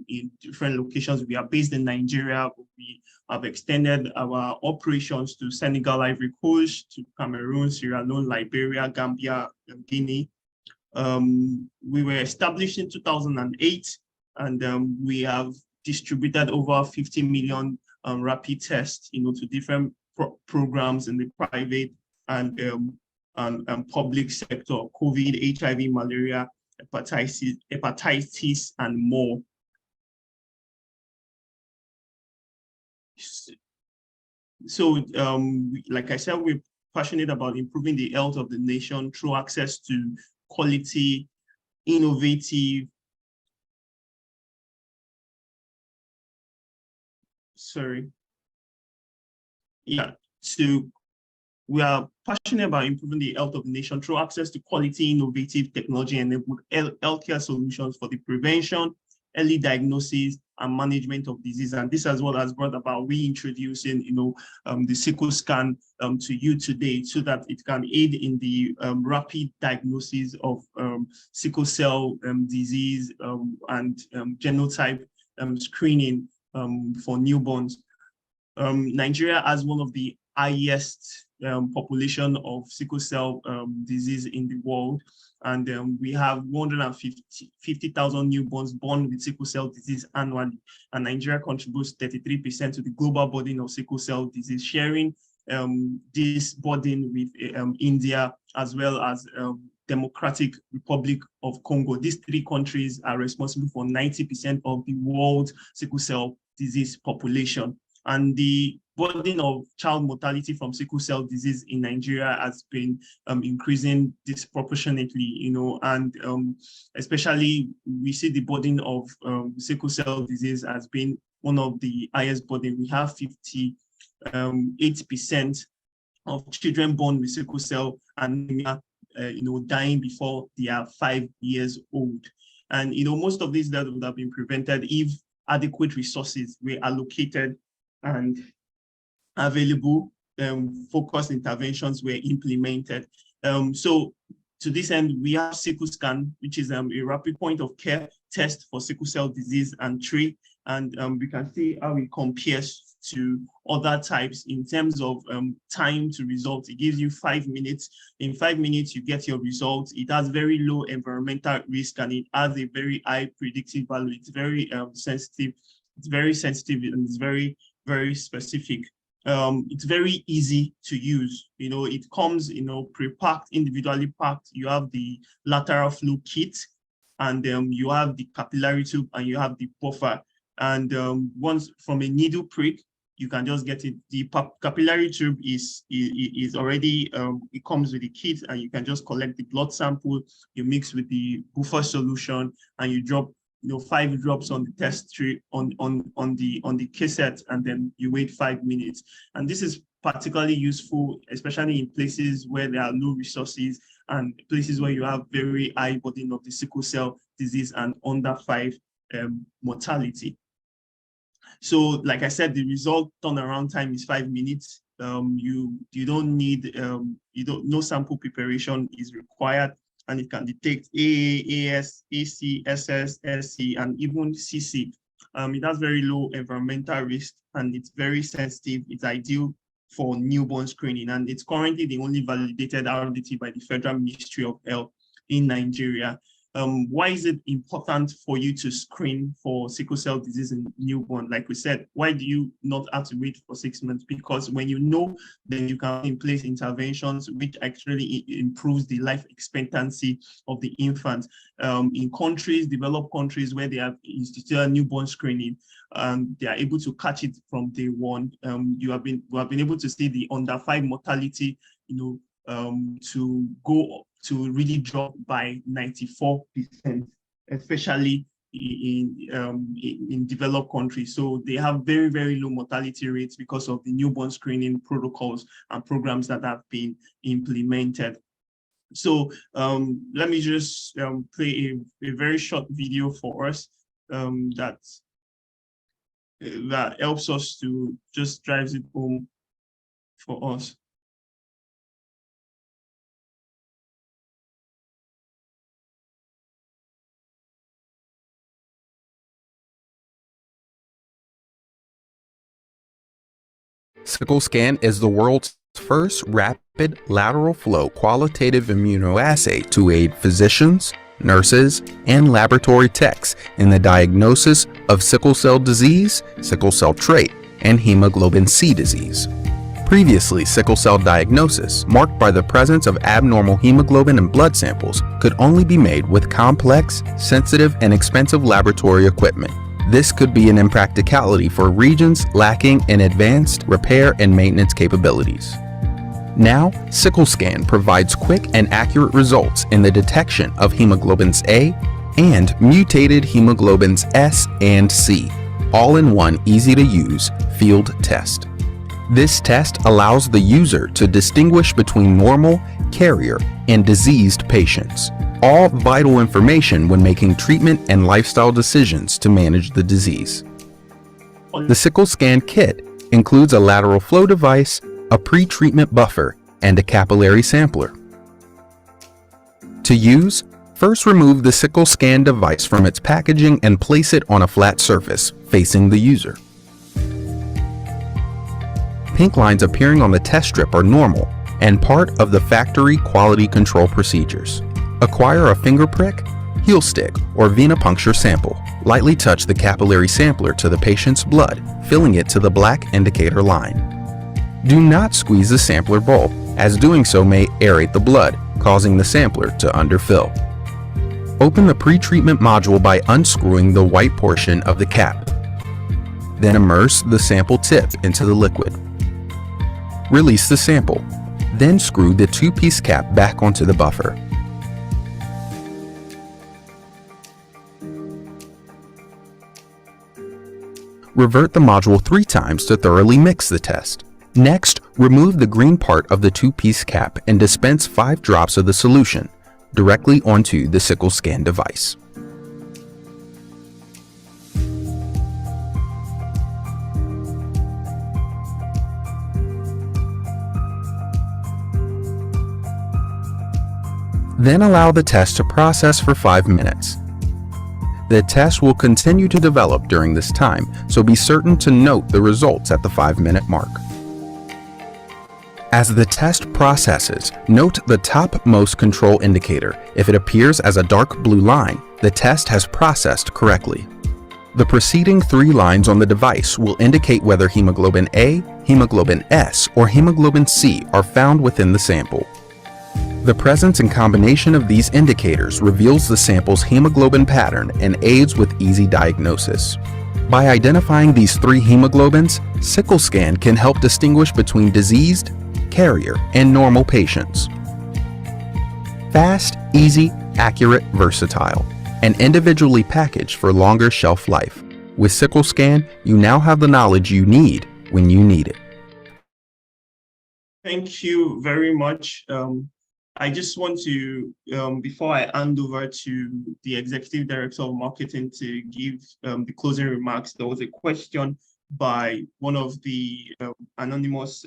in different locations. We are based in Nigeria. We have extended our operations to Senegal, Ivory Coast, to Cameroon, Sierra Leone, Liberia, Gambia, and Guinea. We were established in 2008, and we have distributed over 50 million rapid tests, to different programs in the private and public sector: COVID, HIV, malaria, hepatitis, and more. So, like I said, we're passionate about improving the health of the nation through access to quality, innovative, we are passionate about improving the health of the nation through access to quality, innovative, technology-enabled healthcare solutions for the prevention, early diagnosis, and management of disease. And this is what has brought about reintroducing, the Sickle scan to you today, so that it can aid in the rapid diagnosis of sickle cell disease and genotype screening for newborns. Nigeria has one of the highest population of sickle cell disease in the world, and we have 150,000 newborns born with sickle cell disease annually, and Nigeria contributes 33% to the global burden of sickle cell disease, sharing this burden with India as well as Democratic Republic of Congo. These three countries are responsible for 90% of the world's sickle cell disease population. And the burden of child mortality from sickle cell disease in Nigeria has been increasing disproportionately, and especially we see the burden of sickle cell disease as being one of the highest burden. We have 58% of children born with sickle cell anemia, dying before they are 5 years old. And, most of these deaths would have been prevented if adequate resources were allocated and available, focused interventions were implemented. So to this end, we have Sickle scan, which is a rapid point of care test for sickle cell disease and tree. And we can see how it compares to other types in terms of time to results. It gives you 5 minutes. In 5 minutes, you get your results. It has very low environmental risk, and it has a very high predictive value. It's very sensitive. It's very sensitive, and it's very, very specific. It's very easy to use. It comes, pre-packed, individually packed. You have the lateral flow kit, and you have the capillary tube, and you have the buffer. And once from a needle prick, you can just get it. The capillary tube is already, it comes with the kit, and you can just collect the blood sample, you mix with the buffer solution, and you drop 5 drops on the test tray on the cassette, and then you wait 5 minutes. And this is particularly useful, especially in places where there are low resources and places where you have very high burden of the sickle cell disease and under 5 mortality. So, like I said, the result turnaround time is 5 minutes. You don't need no sample preparation is required, and it can detect AA, AS, AC, SS, SC, and even CC. It has very low environmental risk, and it's very sensitive. It's ideal for newborn screening, and it's currently the only validated RDT by the Federal Ministry of Health in Nigeria. Why is it important for you to screen for sickle cell disease in newborn? Like we said, why do you not have to wait for 6 months? Because when you know, then you can in place interventions which actually improves the life expectancy of the infant. In countries, developed countries where they have instituted newborn screening, they are able to catch it from day one. We have been able to see the under 5 mortality, to really drop by 94%, especially in developed countries. So they have very, very low mortality rates because of the newborn screening protocols and programs that have been implemented. So let me just play a very short video for us that helps us to just drive it home for us.
Sickle Scan is the world's first rapid lateral flow qualitative immunoassay to aid physicians, nurses, and laboratory techs in the diagnosis of sickle cell disease, sickle cell trait, and hemoglobin C disease. Previously, sickle cell diagnosis, marked by the presence of abnormal hemoglobin in blood samples, could only be made with complex, sensitive, and expensive laboratory equipment. This could be an impracticality for regions lacking in advanced repair and maintenance capabilities. Now, Sickle Scan provides quick and accurate results in the detection of hemoglobins A and mutated hemoglobins S and C, all in one easy-to-use field test. This test allows the user to distinguish between normal, carrier, and diseased patients, all vital information when making treatment and lifestyle decisions to manage the disease. The Sickle Scan kit includes a lateral flow device, a pre-treatment buffer, and a capillary sampler. To use, first remove the Sickle Scan device from its packaging and place it on a flat surface facing the user. Pink lines appearing on the test strip are normal and part of the factory quality control procedures. Acquire a finger prick, heel stick, or venipuncture sample. Lightly touch the capillary sampler to the patient's blood, filling it to the black indicator line. Do not squeeze the sampler bulb, as doing so may aerate the blood, causing the sampler to underfill. Open the pre-treatment module by unscrewing the white portion of the cap. Then immerse the sample tip into the liquid. Release the sample, then screw the two-piece cap back onto the buffer. Revert the module 3 times to thoroughly mix the test. Next, remove the green part of the two-piece cap and dispense 5 drops of the solution directly onto the Sickle Scan device. Then allow the test to process for 5 minutes. The test will continue to develop during this time, so be certain to note the results at the 5-minute mark. As the test processes, note the topmost control indicator. If it appears as a dark blue line, the test has processed correctly. The preceding 3 lines on the device will indicate whether hemoglobin A, hemoglobin S, or hemoglobin C are found within the sample. The presence and combination of these indicators reveals the sample's hemoglobin pattern and aids with easy diagnosis. By identifying these 3 hemoglobins, Sickle Scan can help distinguish between diseased, carrier, and normal patients. Fast, easy, accurate, versatile, and individually packaged for longer shelf life. With Sickle Scan, you now have the knowledge you need when you need it.
Thank you very much. I just want to, before I hand over to the Executive Director of Marketing to give the closing remarks, there was a question by one of the anonymous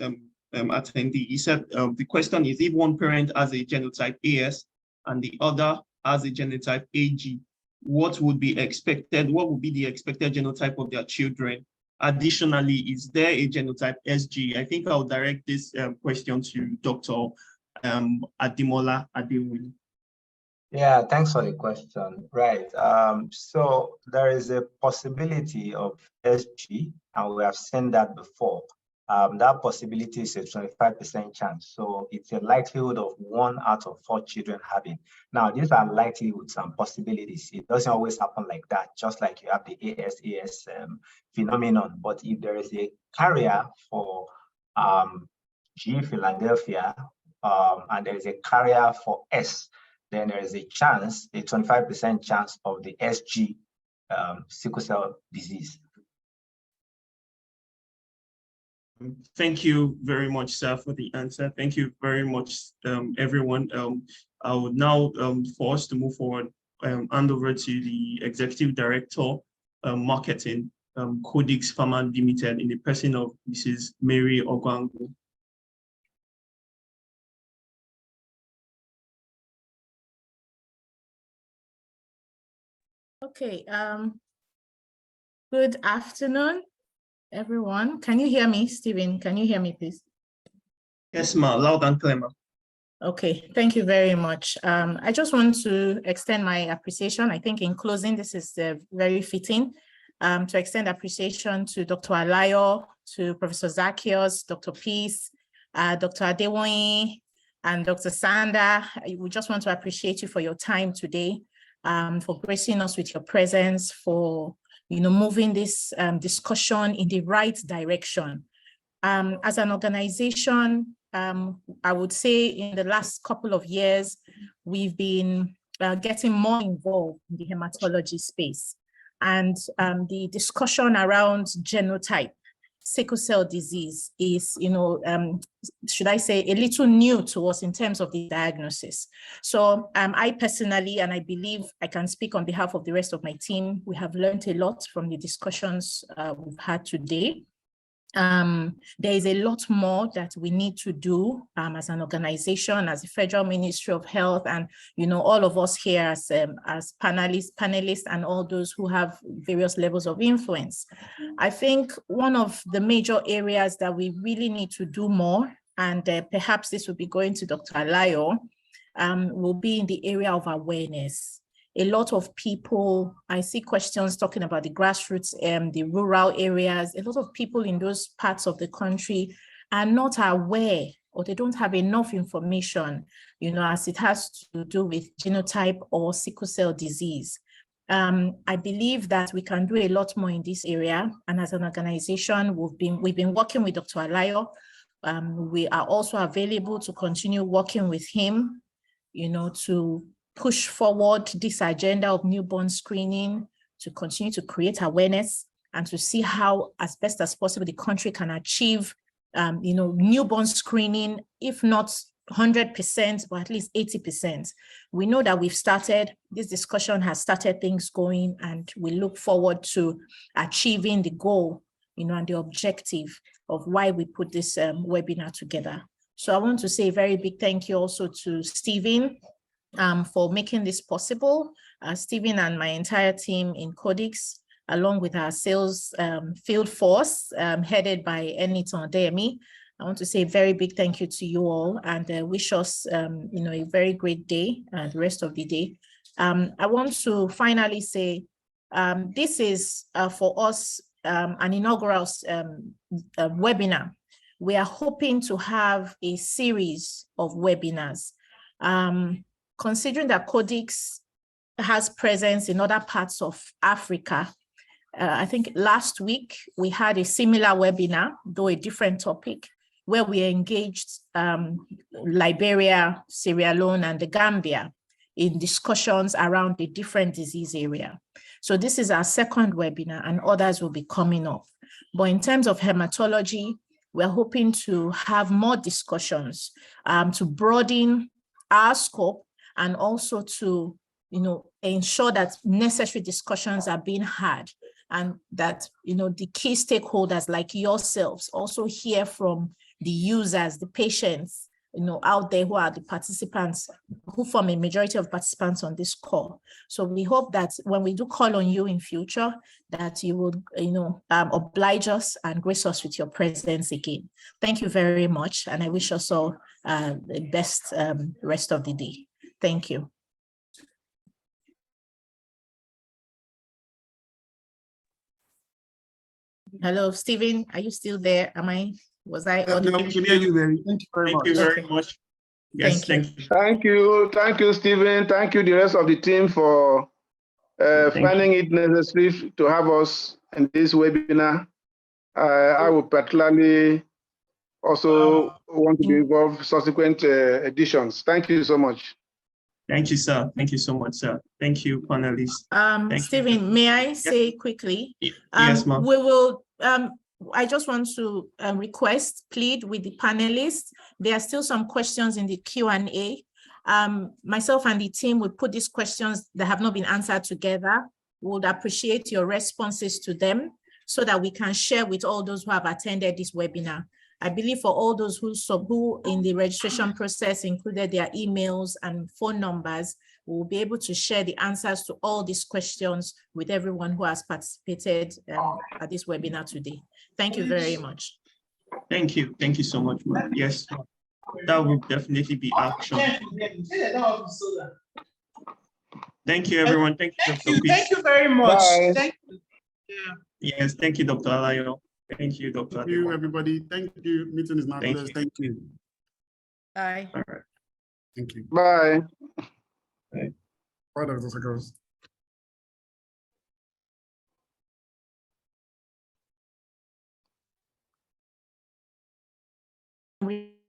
attendee. He said, the question is, if one parent has a genotype AS and the other has a genotype AG, what would be expected? What would be the expected genotype of their children? Additionally, is there a genotype SG? I think I'll direct this question to Dr. Ademola Adewoyin.
Yeah, thanks for the question. Right. So there is a possibility of SG, and we have seen that before. That possibility is a 25% chance. So it's a likelihood of 1 out of 4 children having. Now, these are likelihoods and possibilities. It doesn't always happen like that, just like you have the AS phenomenon. But if there is a carrier for G Philadelphia, and there is a carrier for S, then there is a chance, a 25% chance of the SG sickle cell disease.
Thank you very much, sir, for the answer. Thank you very much, everyone. I would now, for us to move forward, hand over to the Executive Director, Marketing, Codex Pharma Limited, in the person of Mrs. Mary Ogwangu.
Okay, good afternoon. everyone. Can you hear me, Stephen? Can you hear me, please?
Yes, ma'am. Loud and clear, ma'am.
Okay, thank you very much. I just want to extend my appreciation. I think in closing, this is very fitting to extend appreciation to Dr. Alayo, to Professor Zacchaeus, Dr. Peace, Dr. Adewoyin, and Dr. Sanda. We just want to appreciate you for your time today, for gracing us with your presence, for moving this discussion in the right direction. As an organization, I would say in the last couple of years, we've been getting more involved in the hematology space. And the discussion around genotype, sickle cell disease is, should I say, a little new to us in terms of the diagnosis. So I personally, and I believe I can speak on behalf of the rest of my team, we have learned a lot from the discussions we've had today. There is a lot more that we need to do as an organization, as the Federal Ministry of Health, and all of us here as panelists, and all those who have various levels of influence. I think one of the major areas that we really need to do more, and perhaps this will be going to Dr. Alayo, will be in the area of awareness. A lot of people, I see questions talking about the grassroots, the rural areas. A lot of people in those parts of the country are not aware, or they don't have enough information, as it has to do with genotype or sickle cell disease. I believe that we can do a lot more in this area. And as an organization, we've been working with Dr. Alayo. We are also available to continue working with him, to push forward this agenda of newborn screening, to continue to create awareness, and to see how, as best as possible, the country can achieve, newborn screening, if not 100%, but at least 80%. We know that we've started, this discussion has started things going, and we look forward to achieving the goal, and the objective of why we put this webinar together. So I want to say a very big thank you also to Stephen, for making this possible. Stephen and my entire team in Codex, along with our sales field force headed by Eniton Demi. I want to say a very big thank you to you all, and wish us a very great day, the rest of the day. I want to finally say this is for us an inaugural webinar. We are hoping to have a series of webinars. Considering that Codex has presence in other parts of Africa, I think last week we had a similar webinar, though a different topic, where we engaged Liberia, Sierra Leone, and the Gambia in discussions around the different disease area. So this is our second webinar, and others will be coming up. But in terms of hematology, we're hoping to have more discussions to broaden our scope, and also to, ensure that necessary discussions are being had, and that, the key stakeholders like yourselves also hear from the users, the patients, out there who are the participants, who form a majority of participants on this call. So we hope that when we do call on you in future, that you will, oblige us and grace us with your presence again. Thank you very much. And I wish us all the best rest of the day. Thank you. Hello, Stephen, are you still there? Was I on?
No, we can hear you, Mary. Thank you very much.
Thank you very much. Yes, thank you.
Thank you, Stephen. Thank you, the rest of the team, for finding it necessary to have us in this webinar. I would particularly also want to be involved in subsequent editions. Thank you so much.
Thank you, sir. Thank you so much, sir. Thank you, panelists.
Stephen, may I say quickly?
Yes, ma'am.
We will. I just want to plead with the panelists. There are still some questions in the Q&A. Myself and the team will put these questions that have not been answered together. We would appreciate your responses to them so that we can share with all those who have attended this webinar. I believe for all those who in the registration process included their emails and phone numbers, we will be able to share the answers to all these questions with everyone who has participated at this webinar today. Thank you very much.
Thank you. Thank you so much, ma'am. Yes, that will definitely be action. Thank you, everyone. Thank you, Dr. Peace.
Thank you very much.
Bye.
Thank you. Yeah.
Yes, thank you, Dr. Alayo. Thank you, Dr.
Thank you,
Adewoyin.
everybody. Thank you. Meeting is now
Thank
closed.
you.
Thank you.
Bye.
All right.
Thank you.
Bye.
Bye.
Bye, Dr. Zacchaeus.
We